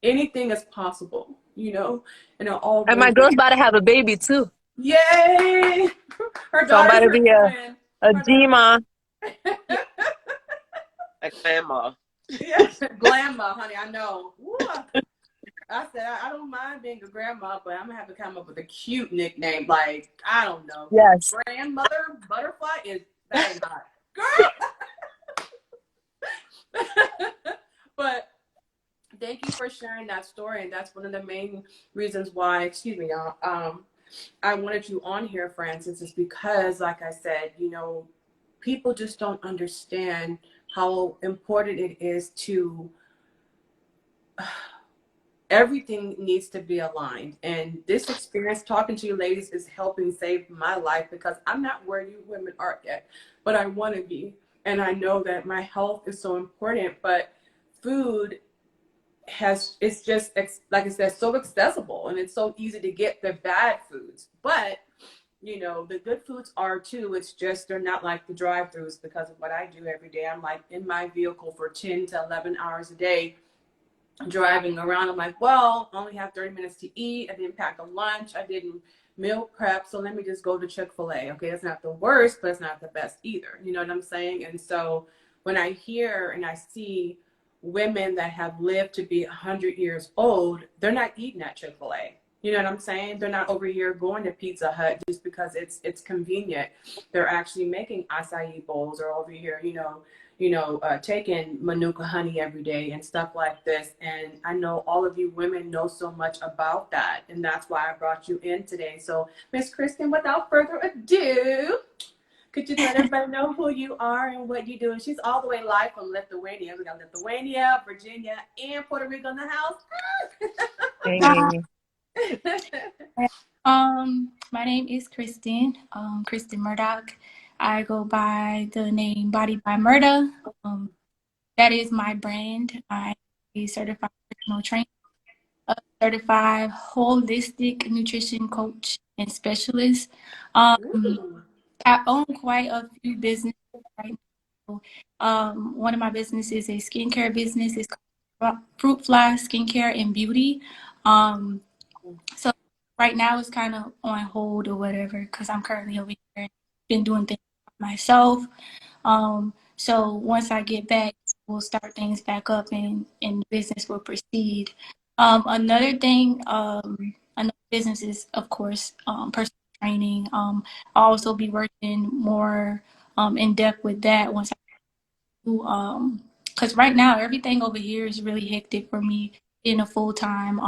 anything is possible, you know? And it all And really, my girl's about to have a baby too. yay! Her So I'm about daughter's to her be twin. a Her G-ma. Yeah, a grandma. yeah, grandma, honey, I know. Woo. I said, I don't mind being a grandma, but I'm gonna have to come up with a cute nickname. Like, I don't know. Yes. Grandmother butterfly is that ain't hot. Girl. But thank you for sharing that story. And that's one of the main reasons why, excuse me, y'all, I wanted you on here, Francis, is because, like I said, you know, people just don't understand how important it is to everything needs to be aligned. And this experience talking to you ladies is helping save my life because I'm not where you women are yet, but I want to be. And I know that my health is so important, but food it's just, like I said, so accessible and it's so easy to get the bad foods. But you know, the good foods are too. It's just they're not like the drive-throughs because of what I do every day. I'm like in my vehicle for 10 to 11 hours a day driving around. I'm like, well, I only have 30 minutes to eat. I didn't pack a lunch. I didn't meal prep. So let me just go to Chick-fil-A. Okay, it's not the worst, but it's not the best either. You know what I'm saying? And so when I hear and I see women that have lived to be 100 years old, they're not eating at Chick-fil-A. You know what I'm saying? They're not over here going to Pizza Hut just because it's convenient. They're actually making acai bowls or over here, taking manuka honey every day and stuff like this. And I know all of you women know so much about that. And that's why I brought you in today. So, Miss Khristen, without further ado, could you let everybody know who you are and what you do? And she's all the way live from Lithuania. We got Lithuania, Virginia, and Puerto Rico in the house. Hey. My name is Khristen, Khristen Murdoch. I go by the name Body by Murda. That is my brand. I am a certified personal trainer, a certified holistic nutrition coach and specialist. Ooh. I own quite a few businesses right now. One of my businesses is a skincare business. It's called Fruit Fly Skincare and Beauty. So right now it's kind of on hold or whatever because I'm currently over here, been doing things myself. So once I get back, we'll start things back up and the business will proceed. Another business is, of course, personal training. I'll also be working more in depth with that once I do. Because right now everything over here is really hectic for me being a full-time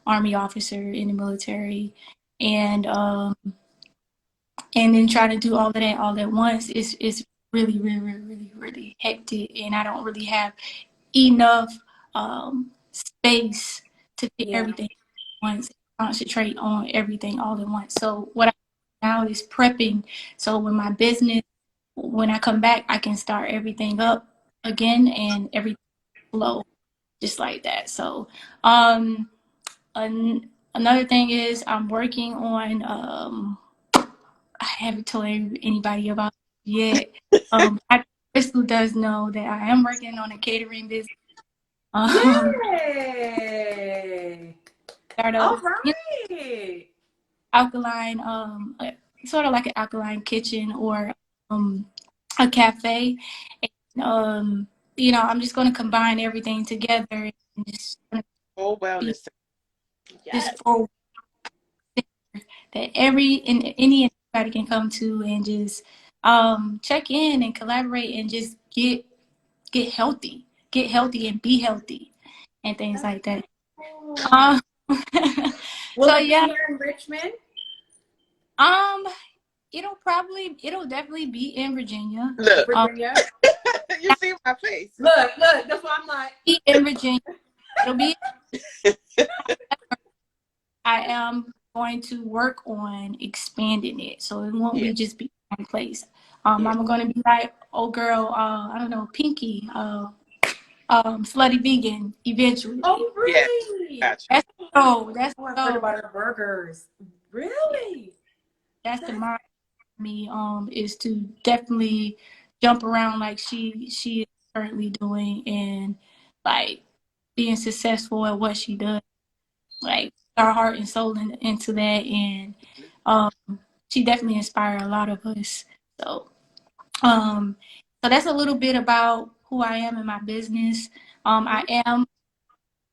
Army officer in the military, and and then trying to do all of that all at once is really, really, really, really, really hectic, and I don't really have enough space to fit Yeah. everything at once, concentrate on everything all at once. So what I do now is prepping. So when my business when I come back, I can start everything up again and everything flow just like that. So, another thing is I'm working on, I haven't told anybody about it yet. Crystyl does know that I am working on a catering business. Yay! Start All up, right. alkaline, sort of like an alkaline kitchen or a cafe. And, I'm just going to combine everything together and just Whole be wellness. this Yes. full that anybody can come to and just check in and collaborate and just get healthy and be healthy and things like that. Cool. Um, Will so it be yeah, here in Richmond? um, it'll definitely be in Virginia. Look, Virginia? you see my face. Look, that's what I'm like. Be in Virginia. It'll be. I am going to work on expanding it, so it won't Yeah, be just be one place. yeah. I'm going to be like, oh girl, I don't know, Pinky, slutty vegan eventually. Oh, Yeah, really? gotcha. That's the goal. That's Oh, I've the heard goal. about her burgers. Yeah, Really? that's the That's mind for me. Is to definitely jump around like she is currently doing and like being successful at what she does. Like our heart and soul into that, and um, she definitely inspired a lot of us. So, um, so that's a little bit about who I am in my business. I am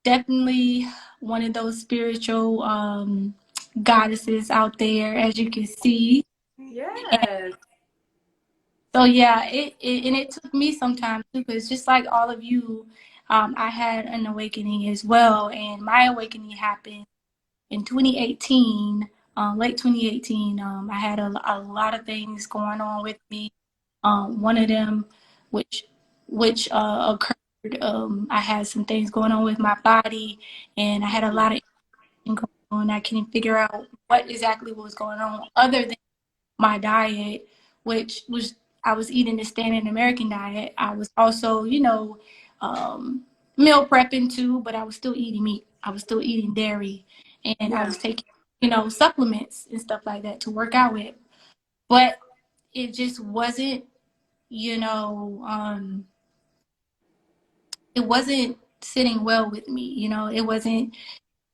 definitely one of those spiritual goddesses out there, as you can see. And yes. so yeah, it took me some time too, because just like all of you, I had an awakening as well, and my awakening happened in 2018, late 2018. I had a lot of things going on with me. One of them, which occurred, I had some things going on with my body, and I had a lot of going on. I couldn't figure out what exactly was going on, other than my diet, which was I was eating the standard American diet. I was also, um, meal prepping too, but I was still eating meat. I was still eating dairy, and I Yeah. was taking, supplements and stuff like that to work out with. But it just wasn't, you know, um, it wasn't sitting well with me. It wasn't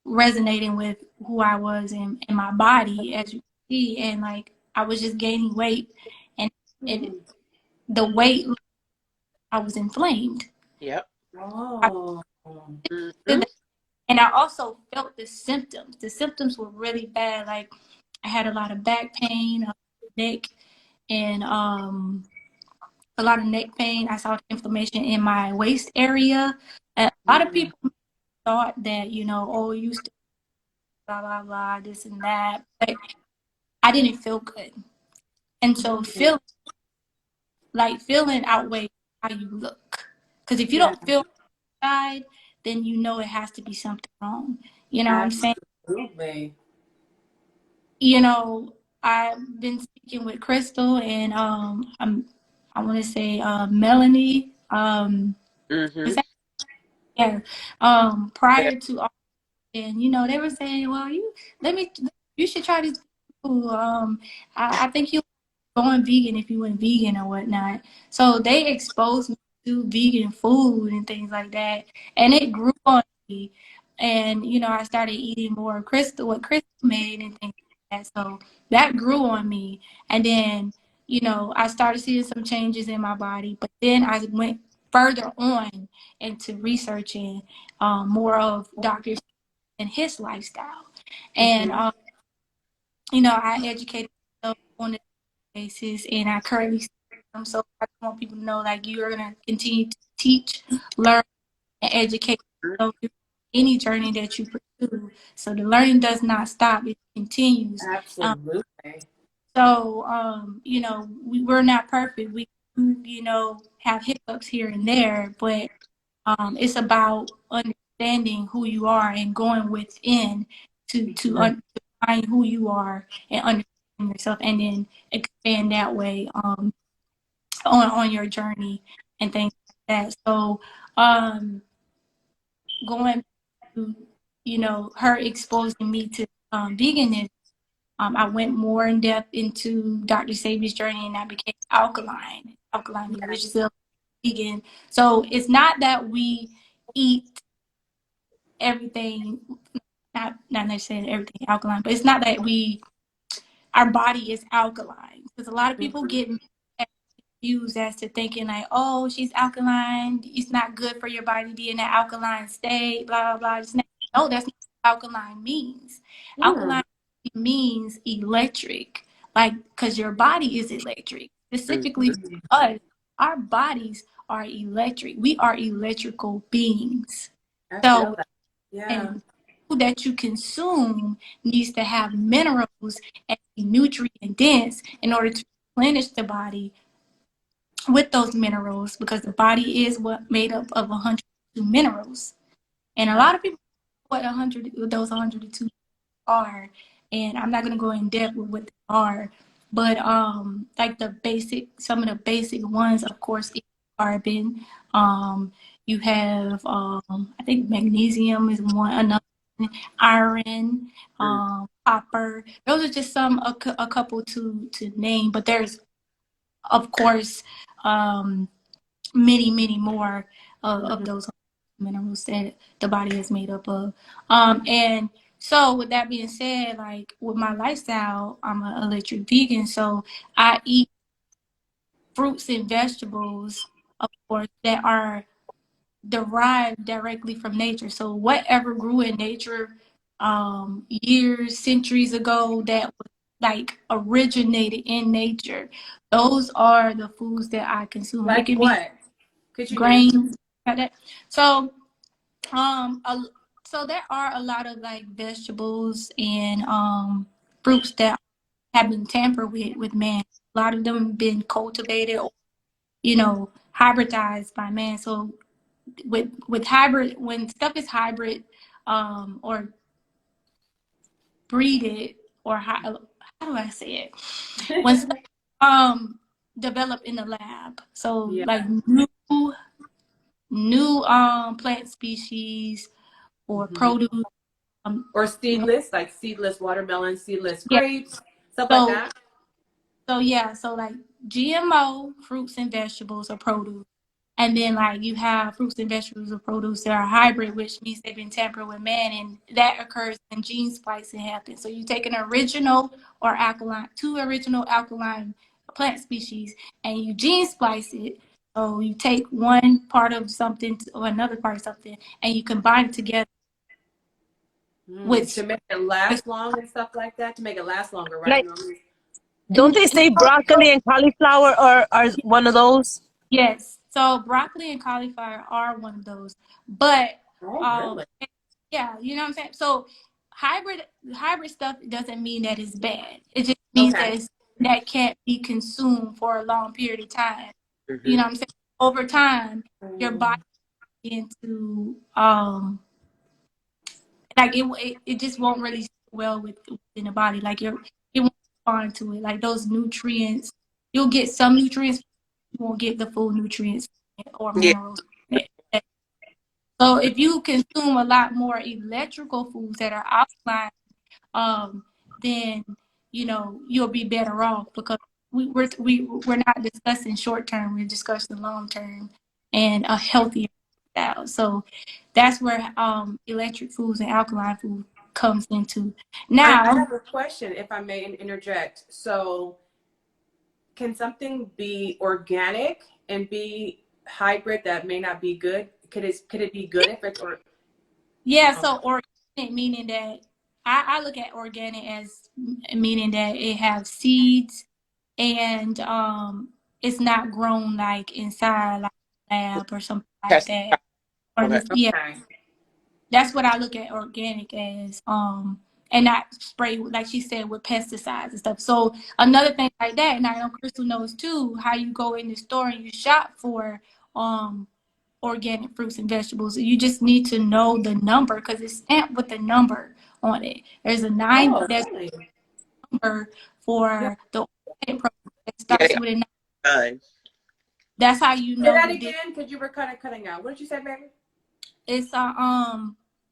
resonating with who I was in my body, as you can see, and like I was just gaining weight, and it Hmm. the weight, I was inflamed. Yep. I Oh. Mm-hmm. feel that, and I also felt the symptoms. The symptoms were really bad. Like I had a lot of back pain, neck, and a lot of neck pain. I saw inflammation in my waist area. And a lot of Mm. people thought that, oh, you used to blah blah blah, this and that, but I didn't feel good. And so Mm. feeling outweighs how you look. Because if you Yeah, don't feel inside, then you know it has to be something wrong. You know what I'm saying? absolutely. You know, I've been speaking with Crystyl and I want to say Melanie. Mm-hmm. Was that, yeah. Yeah. Prior to all, and they were saying, well, let me you should try this food. I think you going vegan if you went vegan or whatnot. So they exposed me to vegan food and things like that, and it grew on me. And I started eating more of what Crystyl made and things like that. So that grew on me, and then I started seeing some changes in my body. But then I went further on into researching more of Dr. and his lifestyle, and Hmm. I educated myself on basis, and I currently see them. So I just want people to know, like, you're gonna continue to teach, learn, and educate yourself through any journey that you pursue. So the learning does not stop; it continues. Absolutely. So we're not perfect. We have hiccups here and there, but it's about understanding who you are and going within to find who you are and understand yourself, and then expand that way. on your journey and things like that. So going to, you know, her exposing me to veganism, I went more in depth into Dr. Sabi's journey, and I became alkaline, Yeah. which is a vegan. So it's not that we eat everything, not necessarily everything alkaline, but it's not that our body is alkaline, because a lot of people Mhm. get confused as to thinking like, oh, she's alkaline, it's not good for your body to be in that alkaline state, blah blah blah. No, that's not what alkaline means. Mm. Alkaline means electric, like, because your body is electric. Specifically Mhm. us, our bodies are electric. We are electrical beings. I feel So, that. Yeah. and food that you consume needs to have minerals and be nutrient dense in order to replenish the body with those minerals, because the body is what made up of 102 minerals. And a Uh, lot of people know what 100 those 102 are, and I'm not going to go in depth with what they are, but like some of the basic ones, of course, is carbon. um you have I think magnesium is one, another one, iron, mm. copper. Those are just a couple to name, but there's, of course, um many more of Mhm. those minerals that the body is made up of. And so with that being said, like with my lifestyle, I'm an electric vegan, so I eat fruits and vegetables, of course, that are derived directly from nature. So whatever grew in nature years, centuries ago, that was like originated in nature, those are the foods that I consume. It Like can be what? Could you name some? grains, like that. So a, so there are a lot of like vegetables and fruits that have been tampered with man. A lot of them have been cultivated or, you know, hybridized by man. So with hybrid, when stuff is hybrid or breeded, or how do I say it? When stuff developed in the lab. So Yeah. like new plant species or Hmm. produce. Or seedless, like seedless watermelon, seedless Yeah. grapes, stuff like So that. so like GMO fruits and vegetables or produce. And then like you have fruits and vegetables or produce that are hybrid, which means they've been tampered with man, and that occurs when gene splicing happens. So you take an original or alkaline, two original alkaline plant species, and you gene splice it. So you take one part of something or another part of something, and you combine it together Mm. with To make it last long and stuff like that. To make it last longer, right? Like, Normally. don't they say broccoli and cauliflower are one of those? yes. So broccoli and cauliflower are one of those. But Oh, um really? yeah, you know what I'm saying? So hybrid stuff doesn't mean that it's bad. It just means Okay. that that can't be consumed for a long period of time. You Hmm. know what I'm saying? Over time, your body Mm. begins to like it just won't really sit well within the body. Like it won't respond to it. Like those nutrients, you'll get some nutrients, you won't get the full nutrients or Yeah. minerals. So if you consume a lot more electrical foods that are alkaline, um, then you know you'll be better off, because we're not discussing short term. We're discussing long term and a healthier style. So that's where electric foods and alkaline food comes into. I Now, have a question, if I may interject. So, can something be organic and be hybrid that may not be good? Could it be good if it's or yeah. okay? So organic meaning that I look at organic as meaning that it has seeds, and it's not grown like inside like a lab or something like Pest- that. Or Okay. this, yeah, Okay. that's what I look at organic as. And not spray, like she said, with pesticides and stuff. So another thing like that, and I know Crystyl knows too, how you go in the store and you shop for um organic fruits and vegetables. You just need to know the number, because it's stamped with the number on it. Oh, There's really? a number Yeah. for the organic product that Yeah, starts they with a 9. fine. That's how you Say know that the again, because you were kind of cutting out. What did you say, baby? it's a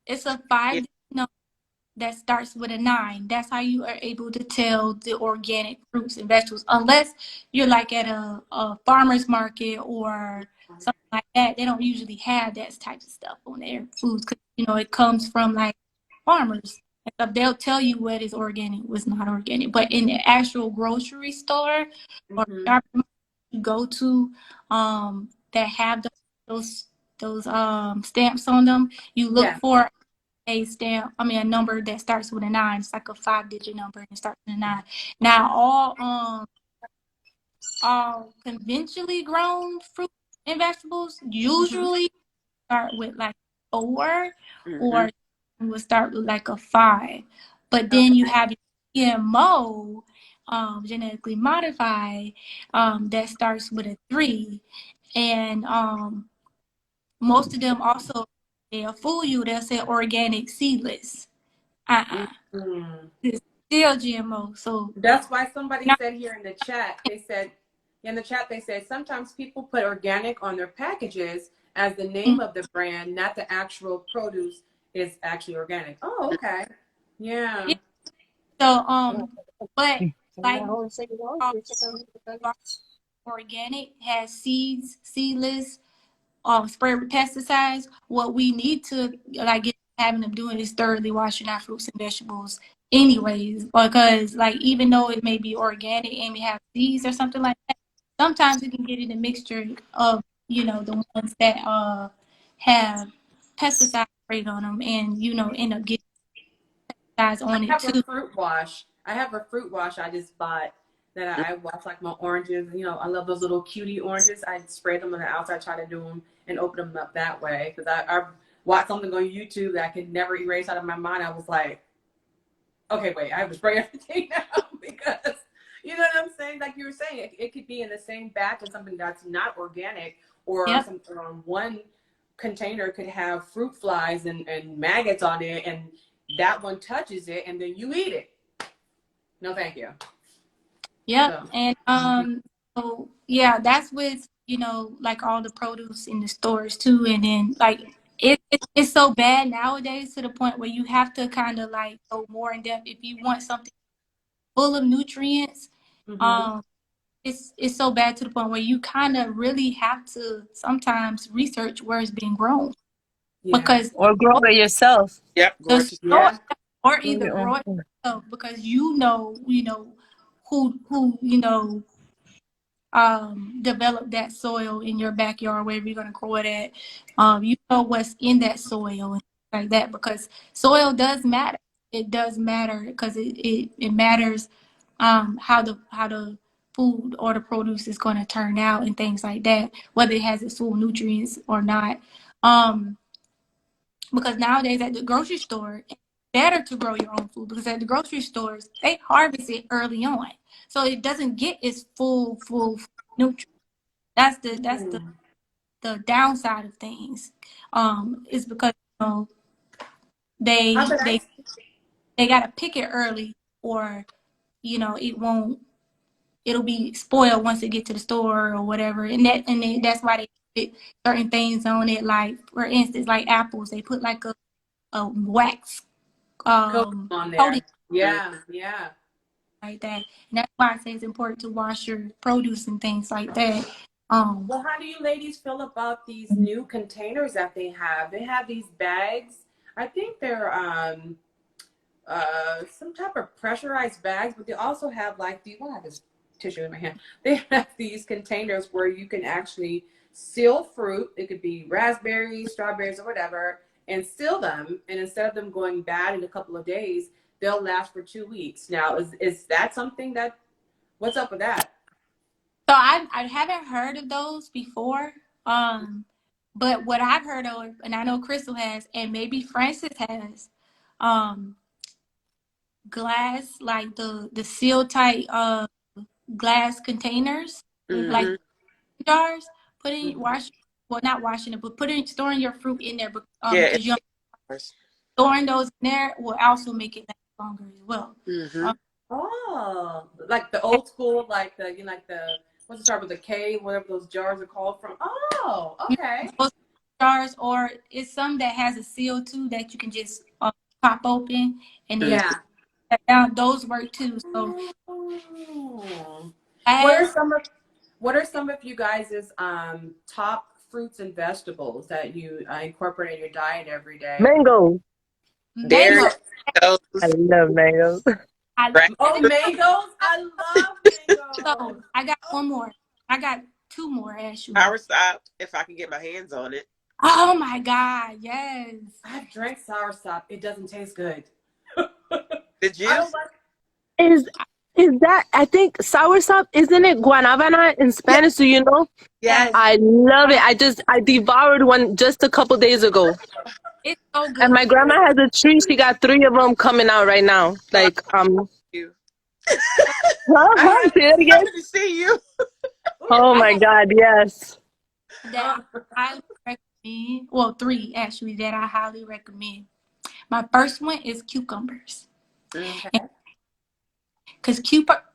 Yeah. 5 number that starts with a 9. That's how you are able to tell the organic fruits and vegetables. Unless you're like at a farmer's market or something like that, they don't usually have that type of stuff on their foods because it comes from like farmers. And so they'll tell you what is organic, what's not organic. But in the actual grocery store or Mm-hmm. shop you go to, that have those stamps on them, you look Yeah. for a number that starts with a 9. It's like a 5-digit number and starts with a 9. Now, all conventionally grown fruit and vegetables Mm-hmm. usually start with like 4, Mm-hmm. or would start with like a 5. But then you Okay. have your GMO, genetically modified, that starts with a 3, and most of them also they'll fool you. They'll say organic seedless. Mm-hmm. It's still GMO. So That's why somebody now, said here in the chat, they said sometimes people put organic on their packages as the name of the brand, not the actual produce is actually organic. Oh, okay. Yeah. yeah. So but like uh, organic has seeds, seedless, sprayed with pesticides. What we need to like get having them doing is thoroughly washing our fruits and vegetables anyways, because like even though it may be organic and we have seeds or something like that, sometimes we can get in a mixture of the ones that have pesticide sprayed on them, and end up getting pesticides I on it have a too. fruit wash. I have a fruit wash I just bought that I wash like my oranges. I love those little cutie oranges. I spray them on the outside, try to do them and open them up that way. Because I watched something on YouTube that I could never erase out of my mind. I was like, okay, wait, I have to spray everything now because you know what I'm saying? Like you were saying, it could be in the same batch as something that's not organic, or Yep. something on one container could have fruit flies and maggots on it, and that one touches it and then you eat it. No, thank you. Yep. So, And so yeah, that's with, like all the produce in the stores too. And then like it's so bad nowadays to the point where you have to kind of like go more in depth if you want something full of nutrients. mm-hmm. Um it's so bad to the point where you kind of really have to sometimes research where it's being grown, Yeah. because Or grow it yourself. Yep. Grow the it. soil, Yeah. or Grow either your grow own it food. yourself, because who develop that soil in your backyard, wherever you're gonna grow it at. You know what's in that soil and like that, because soil does matter. It does matter because it matters how the food or the produce is going to turn out and things like that, whether it has its full nutrients or not. Um, because nowadays at the grocery store, it's better to grow your own food, because at the grocery stores they harvest it early on, so it doesn't get its full nutrients. That's the downside of things. Is because How they could I? they they gotta pick it early, or it won't. It'll be spoiled once it get to the store or whatever, that's why they put certain things on it. Like for instance, like apples, they put like a wax Coat on coating there. Yeah. Yeah. like that. And that's why I say it's important to wash your produce and things like that. Um, Well, how do you ladies feel about these new containers that they have? They have these bags. I think they're some type of pressurized bags, but they also have like the well, I have this tissue in my hand. They have these containers where you can actually seal fruit. It could be raspberries, strawberries, or whatever, and seal them. And instead of them going bad in a couple of days, they'll last for 2 weeks. Now, is that something that? What's up with that? so I haven't heard of those before. But what I've heard of, and I know Crystyl has, and maybe Francis has, um, glass, like the seal tight glass containers, like Mm-hmm. Mm-hmm. jars. Put in Mm-hmm. wash, well, not washing it, but storing your fruit in there, Yeah. because storing those in there will also make it last longer as well. Mm-hmm. Um, Oh, like the old school, like the What's it start with a K? Whatever those jars are called from. Oh, okay. Those jars, or it's some that has a seal too that you can just pop open and then Yeah. down. Those work too. So Oh. What are as some of you guys' top fruits and vegetables that you incorporate in your diet every day? Mango. Berries, mango, I those, love mangoes. I right? Oh, really mangoes! I love so. mangoes. I got one more. I got two more actually. Power stop if I can get my hands on it. Oh my God, yes. I've drank soursop. It doesn't taste good. The I don't juice? like. Is that, I think soursop, isn't it guanabana in Yes, Spanish? Do you know? yes. I love it. I devoured one just a couple days ago. It's so And good. my grandma has a tree. She got 3 of them coming out right now. Oh, Like, you. I huh? had Say it again. coming to see you. Oh I my got God, yes. that I highly recommend. Well, three actually that I highly recommend. My first one is cucumbers. Okay. Because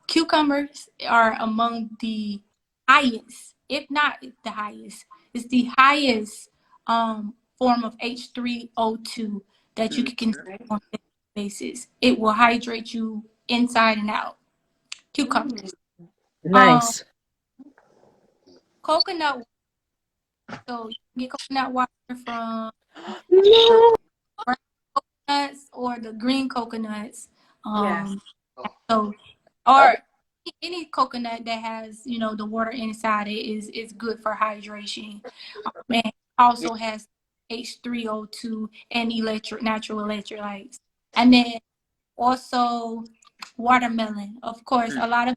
cucumbers are among the highest, if not the highest, it's the highest form of H3O2 that you can consume Right. on a daily basis. It will hydrate you inside and out. Mm. Cucumbers. Um, Nice. coconut. So you can get coconut water from the No. brown coconuts or the green coconuts. Yes. Um, so Oh, or any coconut that has the water inside it is good for hydration. And also has H3O2 and natural electrolytes. And then also watermelon. Of course, a lot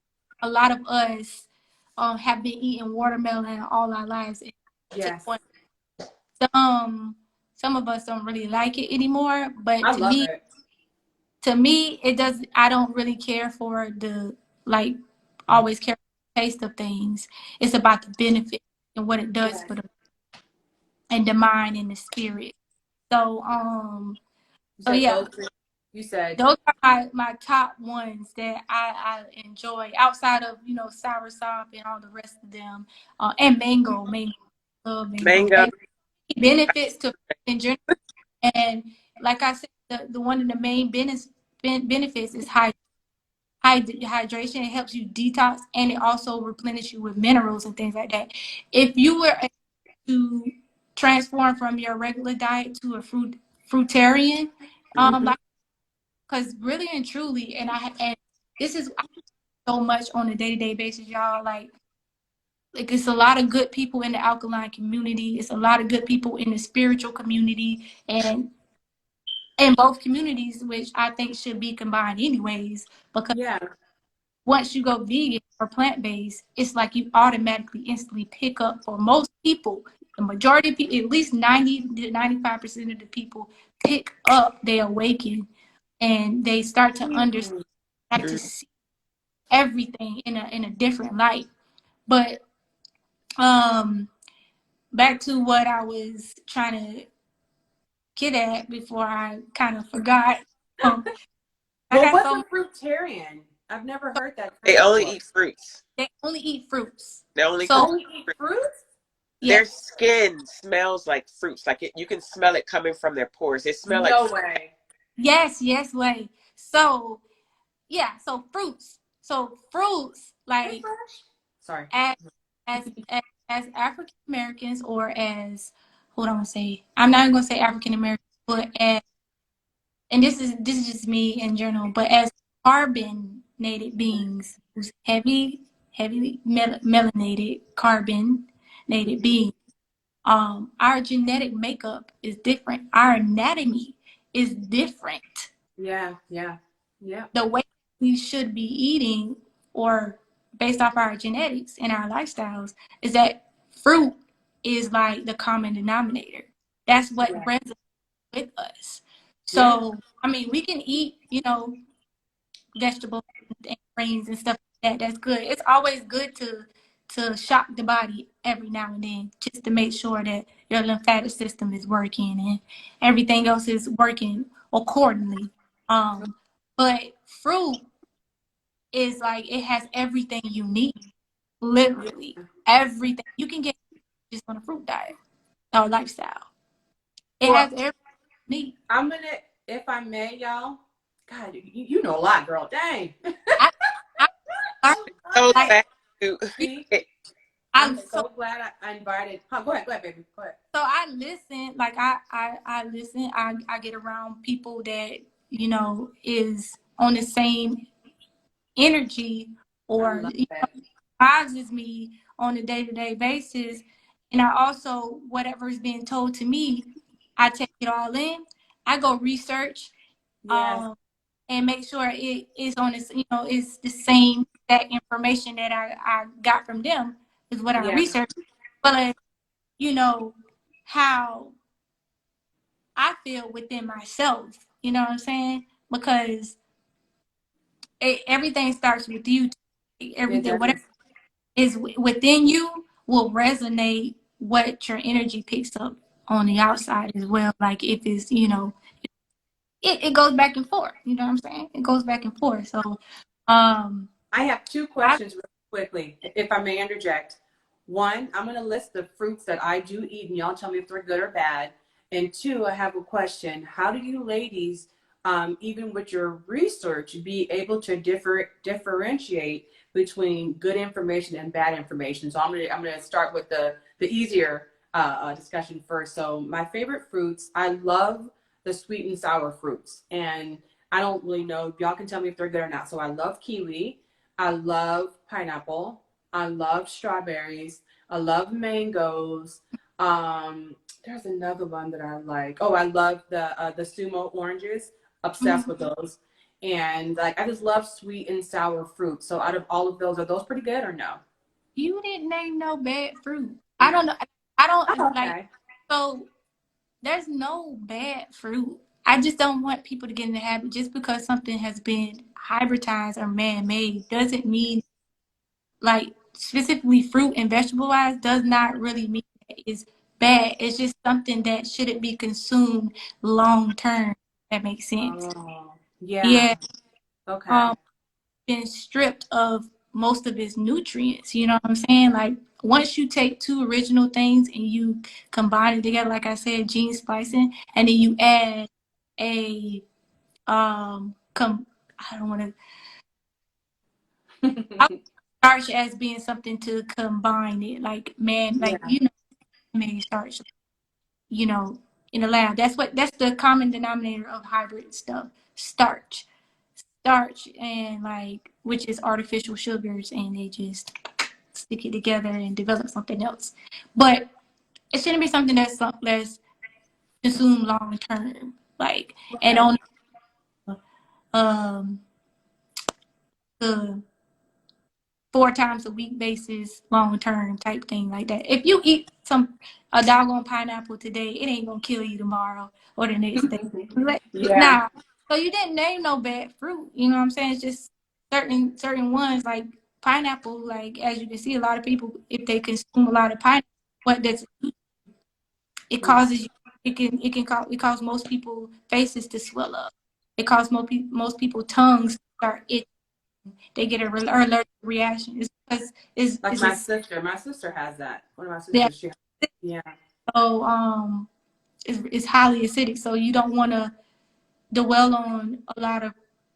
of us have been eating watermelon all our lives. And to the Yes. point some of us don't really like it anymore. But I love it. to me, it does. I don't really care for the like always care for the taste of things. It's about the benefit and what it does Yes. for the mind and the spirit. So You so said yeah, those three. You said. those are my top ones that I enjoy outside of soursop and all the rest of them. And mango, love mango. mango. They benefits to in general. And like I said, the one of the main benefits is hydration. It helps you detox, and it also replenishes you with minerals and things like that. If you were to transform from your regular diet to a fruitarian, Mhm. like, because really and truly, and this is so much on a day-to-day basis, y'all. Like it's a lot of good people in the alkaline community. It's a lot of good people in the spiritual community, and in both communities, which I think should be combined anyways, because Yeah. once you go vegan or plant-based, it's like you automatically instantly pick up for most people, the majority of people, at least 90 to 95% of the people pick up, they awaken, and they start to understand, Mm. like to see everything in a different light. But um back to what I was trying to get at before I kind of forgot. Um, I Well, got what's so a fruitarian? I've never heard that They term only before. eat fruits. they only eat fruits. They only So consume Only eat fruit. fruits? Their yes, skin smells like fruits. Like you can smell it coming from their pores. They smell like No fruit. way. yes, way. So yeah, So fruits Hey, like Fresh. Sorry. as as African Americans, or as hold on, say I'm not gonna say African Americans, but as, and this is just me in general, but as carbonated beings, who's heavily melanated carbonated beings, our genetic makeup is different. Our anatomy is different. Yeah. Yeah. Yeah. The way we should be eating, or based off our genetics and our lifestyles, is that fruit is like the common denominator. That's what Yeah. resonates with us. Yeah. So, I mean, we can eat, vegetables and grains and stuff like that. That's good. It's always good to shock the body every now and then, just to make sure that your lymphatic system is working and everything else is working accordingly. But fruit is like it has everything you need. Literally everything. You can get just on a fruit diet or lifestyle. It Well, has everything you need. I'm gonna, if I may, y'all. God, you know a lot, girl. Dang. I, I learned, So like, glad you. See, I I'm so so glad I invited. Huh, go ahead, baby. Go ahead. so I listen, like I listen. I get around people that is on the same energy I or love that. advises me on a day-to-day basis, and I also whatever is being told to me, I take it all in. I go research, Yes, um, and make sure it is on this. It's the same that information that I got from them is what I yeah, research. But how I feel within myself. You know what I'm saying? Because everything starts with you. it Everything, whatever does. is within you, will resonate what your energy picks up on the outside as well. Like if it's, it goes back and forth. You know what I'm saying? It goes back and forth. So, I have two I questions really quickly, if I may interject. One, I'm going to list the fruits that I do eat, and y'all tell me if they're good or bad. And two, I have a question. How do you ladies, even with your research, be able to differentiate between good information and bad information? So I'm gonna start with the easier discussion first. So my favorite fruits, I love the sweet and sour fruits, and I don't really know. Y'all can tell me if they're good or not. So I love kiwi. I love pineapple. I love strawberries. I love mangoes. There's another one that I like. Oh, I love the sumo oranges. Obsessed with those. And like I just love sweet and sour fruit. So out of all of those, are those pretty good or no? You didn't name no bad fruit. I don't know. I Oh, don't like. okay. So there's no bad fruit. I just don't want people to get in the habit just because something has been hybridized or man-made doesn't mean, like, specifically fruit and vegetable wise does not really mean that it's bad. It's just something that shouldn't be consumed long term. That makes sense. Oh, yeah. Yeah. Okay. Um, been stripped of most of its nutrients. You know what I'm saying? Like once you take two original things and you combine it together, like I said, gene splicing, and then you add a I don't want to starch as being something to combine it, like man, like Yeah. made starch, you know, in the lab. That's the common denominator of hybrid stuff. Starch. Starch and like which is artificial sugars and they just stick it together and develop something else. But it shouldn't be something that's consumed long term. Like and Okay. on um the 4 times a week basis, long term type thing like that. If you eat a doggone pineapple today, it ain't gonna kill you tomorrow or the next day. Like, Yeah. nah. So you didn't name no bad fruit. You know what I'm saying? It's just certain ones like pineapple. Like as you can see, a lot of people if they consume a lot of pineapple, what does it Yeah. causes you? It cause most people faces to swell up. It causes most people tongues start itching. They get a allergic reaction. It's because Like it's my a sister. My sister has that. One of my that sisters, yeah. so it's highly acidic. So you don't want to dwell on a lot of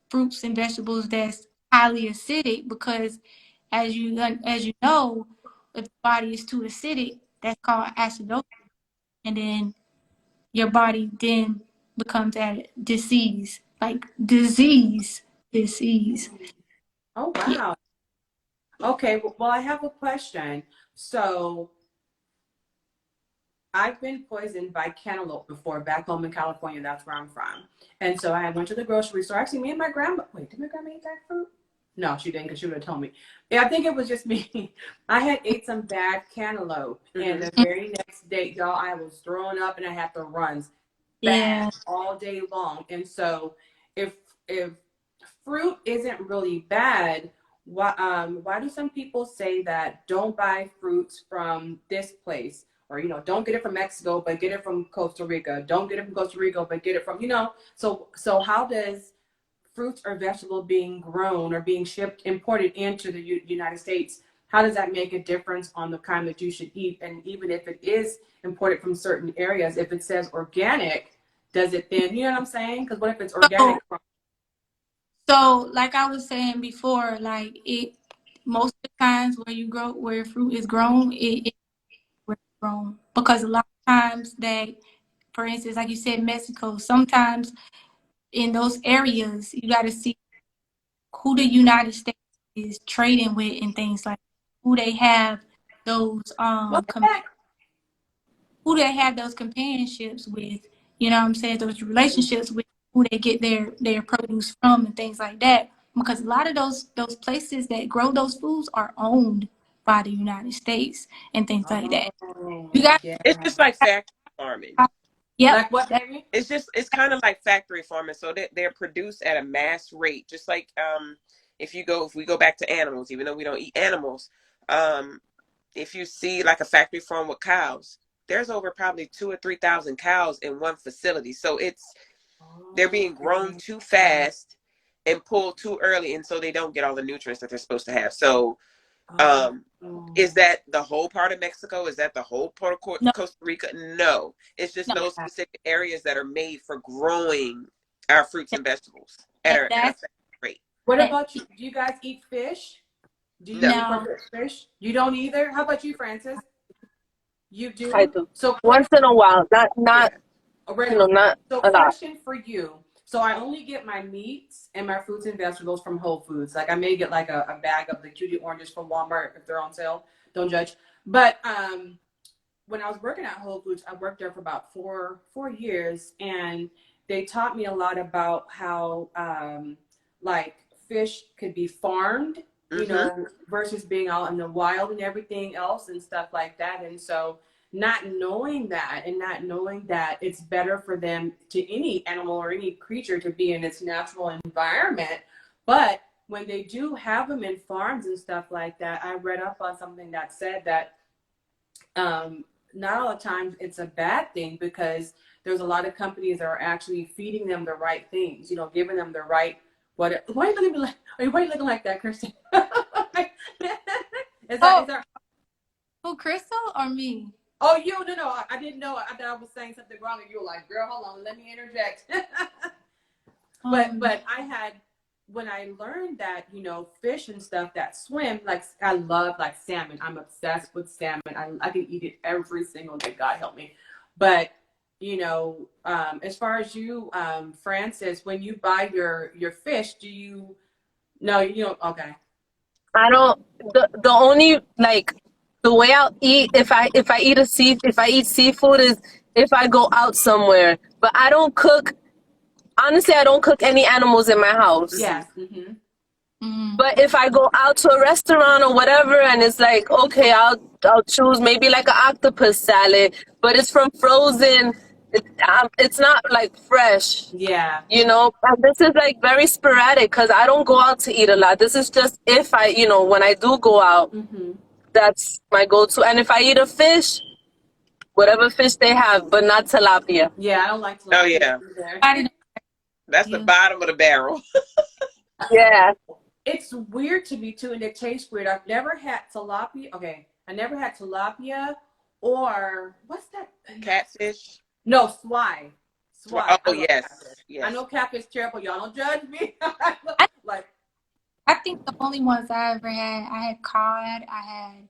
fruits and vegetables that's highly acidic because as you know, if the body is too acidic, that's called acidosis, and then your body then becomes at disease, like disease. Oh, Yeah. wow. Okay. Well, I have a question. So I've been poisoned by cantaloupe before back home in California. That's where I'm from. And so I went to the grocery store. Actually, me and my grandma. Wait, did my grandma eat that fruit? No, she didn't because she would have told me. Yeah, I think it was just me. I had ate some bad cantaloupe. And the very next day, y'all, I was throwing up and I had to run bad Yeah. all day long. And so if fruit isn't really bad, why do some people say that don't buy fruits from this place? Or, don't get it from Mexico, but get it from Costa Rica. Don't get it from Costa Rica, but get it from, so how does fruits or vegetable being grown or being shipped, imported into the United States, how does that make a difference on the kind that you should eat? And even if it is imported from certain areas, if it says organic, does it then, you know what I'm saying? Because what if it's organic? So, like I was saying before, like most of the times where fruit is grown, it where it's grown, because a lot of times that, for instance, like you said, Mexico, sometimes in those areas, you got to see who the United States is trading with and things like that. Who they have those What the heck? who they have those companionships with, you know what I'm saying, those relationships with, who they get their produce from and things like that. Because a lot of those places that grow those foods are owned by the United States and things like that. Oh, You got yeah. It's just like factory farming. yep. Like what, baby? It's kind of like factory farming. So they're produced at a mass rate. Just like if we go back to animals, even though we don't eat animals, if you see like a factory farm with cows, there's over probably 2,000 or 3,000 cows in one facility. So they're being grown too fast and pulled too early, and so they don't get all the nutrients that they're supposed to have. So is that the whole part of Mexico? Is that the whole part of No, Costa Rica? No, it's just no. those specific areas that are made for growing our fruits and vegetables at a That's fast rate. What about you? Do you guys eat fish? Do you No. eat no. fish? You don't either? How about you, Francis? You do? I do. So Once in a while, not original. not So a lot. question for you. So I only get my meats and my fruits and vegetables from Whole Foods. Like I may get like a bag of the cutie oranges from Walmart if they're on sale. Don't judge. But when I was working at Whole Foods, I worked there for about four years, and they taught me a lot about how like fish could be farmed, you Mm-hmm. know, versus being out in the wild and everything else and stuff like that. And so not knowing that and not knowing that it's better for them, to any animal or any creature, to be in its natural environment. But when they do have them in farms and stuff like that, I read up on something that said that not all the times it's a bad thing, because there's a lot of companies that are actually feeding them the right things, you know, giving them the right why are you looking like that, Khristen? Is that Who, Crystyl or me? oh, you no I didn't know. I thought I was saying something wrong and you were like, girl, hold on, let me interject. But I had, when I learned that, you know, fish and stuff that swim, like I love like salmon. I'm obsessed with salmon. I can eat it every single day. God help me. But you know, as far as you, Francis, when you buy your fish, do you? No, you don't. Okay. I don't. The only like the way I'll eat if I eat seafood is if I go out somewhere. But I don't cook. Honestly, I don't cook any animals in my house. Yes. Mm-hmm. But if I go out to a restaurant or whatever, and it's like, okay, I'll choose maybe like an octopus salad, but it's from frozen. It's not like fresh, Yeah. you know. And this is like very sporadic because I don't go out to eat a lot. This is just if I, you know, when I do go out, Mm-hmm. that's my go-to. And if I eat a fish, whatever fish they have, but not tilapia. Yeah, I don't like to. Oh yeah, that's the bottom of the barrel. Yeah. It's weird to me too, and it tastes weird. I've never had tilapia. Okay, I never had tilapia, or what's that? Catfish. No, swai. Swai. Oh I love yes, catfish. yes. I know catfish terrible. Y'all don't judge me. Like I think the only ones I ever had, I had cod, I had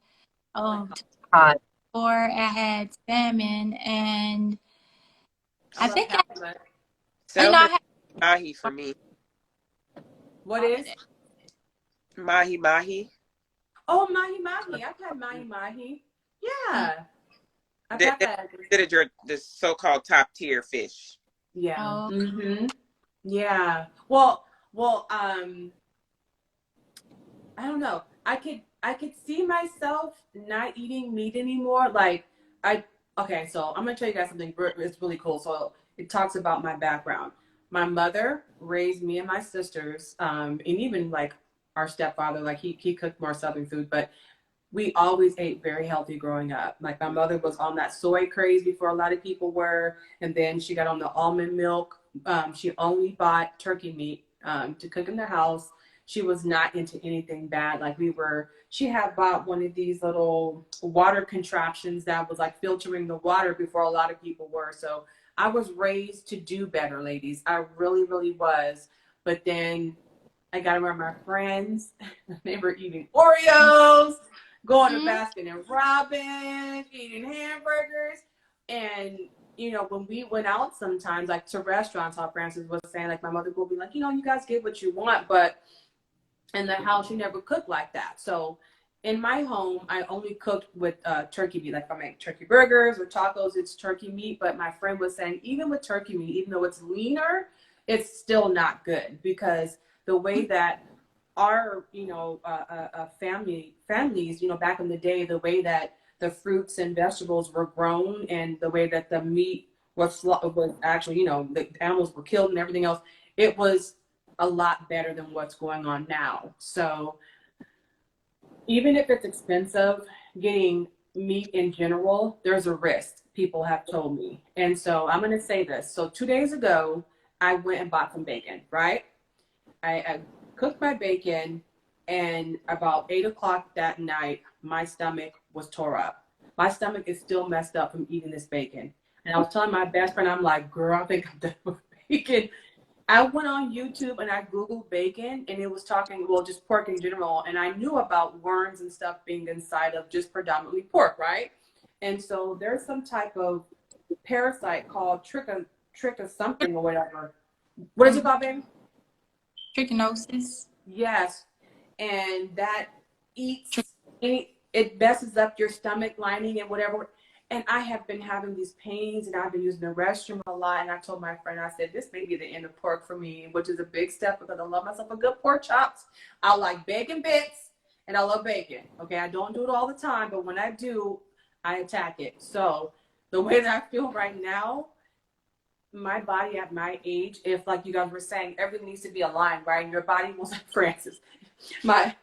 Hot. or I had salmon, and I love think catfish. But Salmon, I had mahi for me. what is? Mahi. Oh, mahi mahi. I've had mahi mahi. Yeah, I've had that. Considered the so-called top tier fish. Yeah. Oh. Mm-hmm. Yeah. Well. I don't know. I could see myself not eating meat anymore. Like okay, so I'm gonna tell you guys something. It's really cool. So it talks about my background. My mother raised me and my sisters, and even like our stepfather. Like he cooked more Southern food, but we always ate very healthy growing up. Like my mother was on that soy craze before a lot of people were, and then she got on the almond milk. She only bought turkey meat to cook in the house. she was not into anything bad. Like she had bought one of these little water contraptions that was like filtering the water before a lot of people were. So I was raised to do better, ladies. I really, really was. But then I got around my friends. They were eating Oreos, going to Baskin and Robbins, eating hamburgers. And, you know, when we went out sometimes, like to restaurants, how Francis was saying, like my mother will be like, you know, you guys get what you want, but in the house, you never cook like that. So in my home, I only cooked with turkey meat. Like if I make turkey burgers or tacos, it's turkey meat. But my friend was saying, even with turkey meat, even though it's leaner, it's still not good because the way that our, you know, families, you know, back in the day, the way that the fruits and vegetables were grown and the way that the meat was actually, you know, the animals were killed and everything else, it was a lot better than what's going on now. So even if it's expensive, getting meat in general, there's a risk, people have told me. And so I'm going to say this. So 2 days ago, I went and bought some bacon, right? I cooked my bacon, and about 8 o'clock that night, my stomach was tore up. My stomach is still messed up from eating this bacon. And I was telling my best friend, I'm like, girl, I think I'm done with bacon. I went on YouTube and I Googled bacon, and it was talking, well, just pork in general. And I knew about worms and stuff being inside of just predominantly pork, right? And so there's some type of parasite called tricha something or whatever. What is it called, baby? Trichinosis. Yes. And that it messes up your stomach lining and whatever. And I have been having these pains, and I've been using the restroom a lot. And I told my friend, I said, this may be the end of pork for me, which is a big step because I love myself a good pork chops. I like bacon bits, and I love bacon. Okay, I don't do it all the time, but when I do, I attack it. So the way that I feel right now, my body at my age, if like you guys were saying, everything needs to be aligned, right? Your body was like Francis. My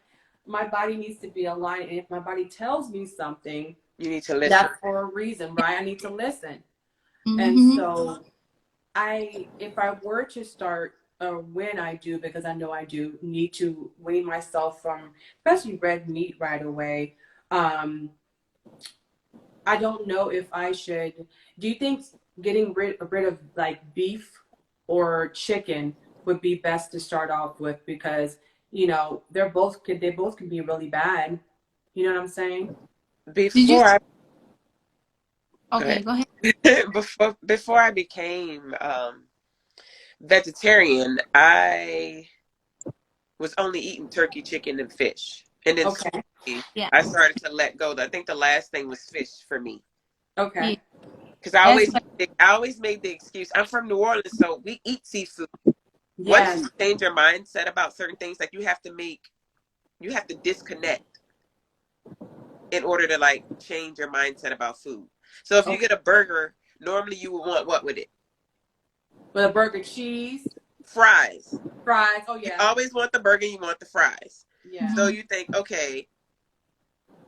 body needs to be aligned. And if my body tells me something, You need to listen. that's for a reason, right? I need to listen. And so if I were to start, or when I do, because I know I do, need to wean myself from, especially red meat right away. I don't know if I should, do you think getting rid of like beef or chicken would be best to start off with? Because, you know, they both can be really bad. You know what I'm saying? Before Okay, go ahead. before I became vegetarian, I was only eating turkey, chicken, and fish. And then Okay. slowly, Yeah. I started to let go. I think the last thing was fish for me. Okay. Yeah. Because I always made the excuse. I'm from New Orleans, so we eat seafood. Yes. Once you change your mindset about certain things, like you have to disconnect in order to like change your mindset about food. So if you get a burger, normally you would want what with it? With a burger, cheese, Fries. fries. Oh You yeah. always want the burger, you want the fries. Yeah. So you think, okay,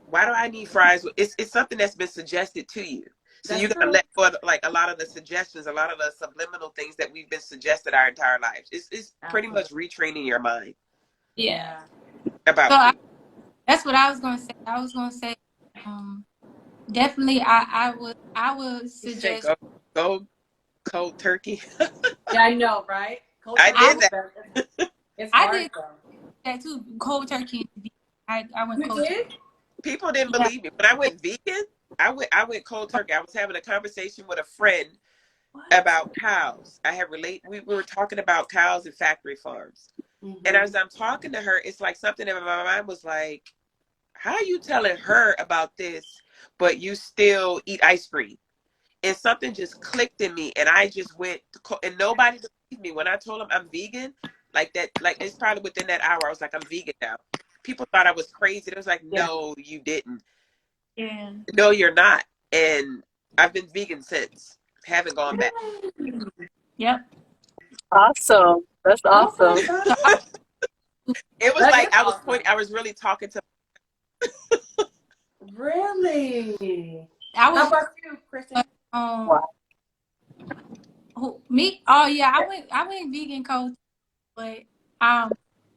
why do I need fries? It's something that's been suggested to you. So you gotta let go of like a lot of the suggestions, a lot of the subliminal things that we've been suggested our entire lives. It's pretty much retraining your mind. Yeah. About So that's what I was gonna say. I was gonna say, definitely, I would suggest. Go cold turkey. Yeah, I know, right? Cold I turkey did that. It's I hard did though. that too. Cold turkey. I went You cold did? turkey. People didn't believe me. When I went vegan, I went cold turkey. I was having a conversation with a friend about cows. We were talking about cows and factory farms. And as I'm talking to her, it's like something in my mind was like, how are you telling her about this, but you still eat ice cream? And something just clicked in me, and I just went, and nobody believed me when I told them I'm vegan. Like that, like it's probably within that hour, I was like, I'm vegan now. People thought I was crazy. It was like, no, you didn't. Yeah. No, you're not. And I've been vegan since. Haven't gone back. Yep. Awesome. That's awesome. It was like I was pointing. I was really talking to. Really? I was. How about you, Khristen? Me? Oh yeah, I went vegan cold, but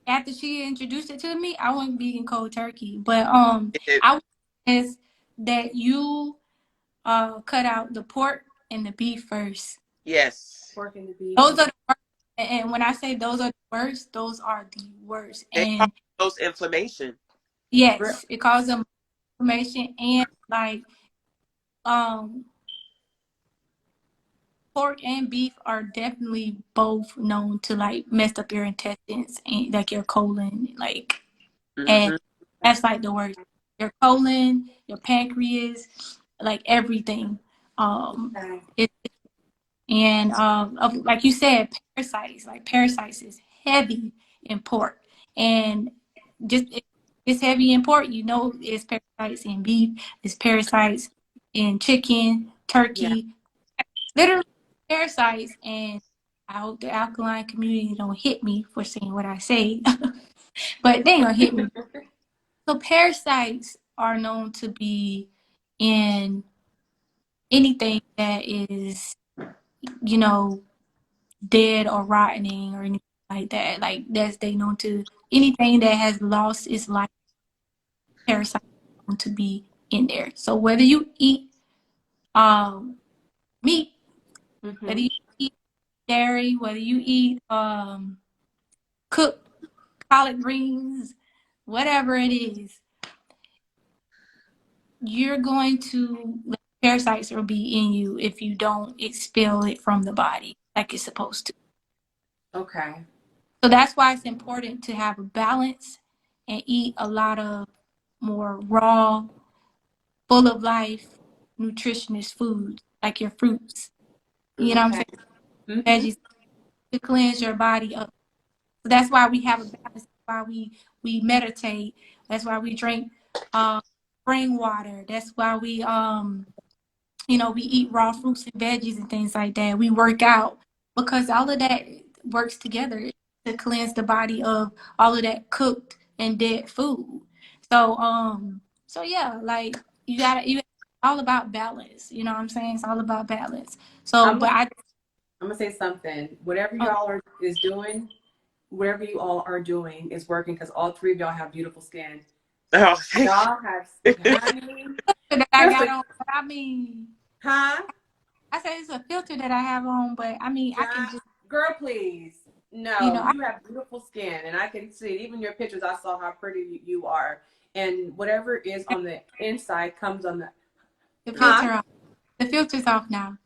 after she introduced it to me, I went vegan cold turkey. But It- I would suggest that you cut out the pork and the beef first. yes. Pork and the beef. Those are the worst. And when I say those are the worst, those are the worst. They cause And most inflammation. Re- yes, it causes them inflammation and like um pork and beef are definitely both known to like mess up your intestines and like your colon, like, and Hmm. that's like the worst. Your colon, your pancreas, like everything. Okay. It, and like you said, parasites. Like parasites is heavy in pork, and just it's heavy in pork. You know, it's parasites in beef. It's parasites in chicken, Yeah. turkey. Literally parasites. And I hope the alkaline community don't hit me for saying what I say, but they ain't gonna hit me. So parasites are known to be in anything that is, you know, dead or rotting or anything like that. Like that's they known to anything that has lost its life, parasites are known to be in there. So whether you eat meat, whether Mm-hmm. you eat dairy, whether you eat cooked collard greens, whatever it is, you're going to parasites will be in you if you don't expel it from the body like it's supposed to. Okay. So that's why it's important to have a balance and eat a lot of more raw, full of life, nutritionist foods like your fruits. You know what I'm Okay. saying? Mm-hmm. Veggies to cleanse your body up. So that's why we have a balance. That's why we meditate. That's why we drink spring water. That's why we we eat raw fruits and veggies and things like that. We work out because all of that works together to cleanse the body of all of that cooked and dead food. So yeah, like you all about balance. You know what I'm saying? It's all about balance. So, I'm but gonna, I I'm gonna say something. Whatever uh, y'all are is doing, whatever you all are doing is working because all three of y'all have beautiful skin. Oh, Y'all have, honey, that I got Khristen, on, but I mean, huh? I say it's a filter that I have on, but I mean, I can God, just, girl, please. you No, know, you have beautiful skin, and I can see it. Even your pictures, I saw how pretty you are, and whatever is on the inside comes on the, the huh? filter off. The filter's off now.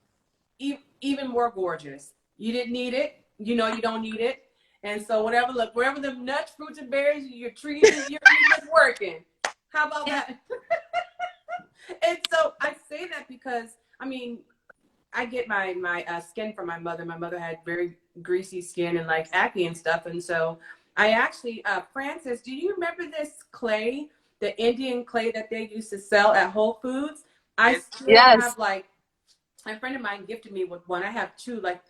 Even more gorgeous. You didn't need it. You know you don't need it. And so whatever, look, wherever the nuts, fruits, and berries, your trees is you're eating is working. How about that? And so I say that because I mean I get my skin from my mother. My mother had very greasy skin and like acne and stuff. And so I actually, Francis, do you remember this clay, the Indian clay that they used to sell at Whole Foods? I yes. still Yes. have like a friend of mine gifted me with one. I have two. Like,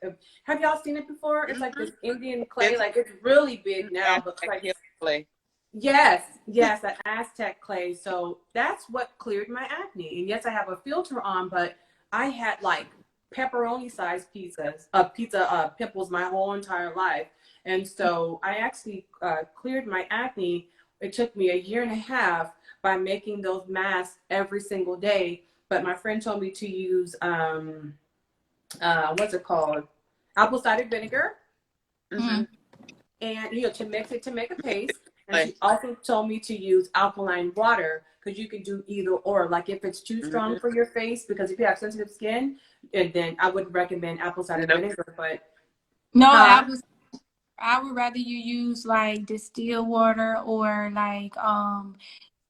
have y'all seen it before? It's like Mhm. this Indian clay. It's Like it's really big now, but Aztec like healing clay. yes, yes, an Aztec clay. So that's what cleared my acne. And yes, I have a filter on, but I had like pepperoni sized pizza pimples my whole entire life. And so I actually cleared my acne. It took me a year and a half by making those masks every single day. But my friend told me to use what's it called? Apple cider vinegar, Hmm. Mm-hmm. and to mix it to make a paste. And Clay. she also told me to use alkaline water because you can do either or. Like if it's too strong Hmm. for your face, because if you have sensitive skin, and then I wouldn't recommend apple cider No, vinegar. But No, huh? I would rather you use like distilled water or like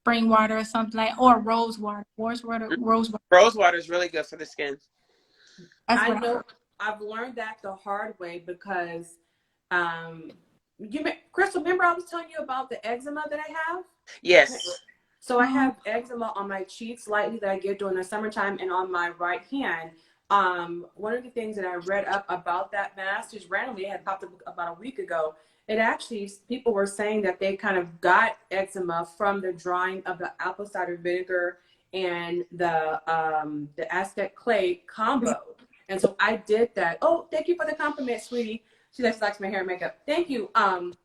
spring water or something like or rose water. Rose water. rose water is really good for the skin. That's I what I know heard. I've learned that the hard way because um, Crystyl, remember I was telling you about the eczema that I have? Yes. So I Mm-hmm. have eczema on my cheeks slightly that I get during the summertime and on my right hand. One of the things that I read up about that mask just randomly, it had popped up about a week ago. It actually, people were saying that they kind of got eczema from the drying of the apple cider vinegar and the Aztec clay combo. And so I did that. Oh, thank you for the compliment, sweetie. She just likes my hair and makeup. Thank you.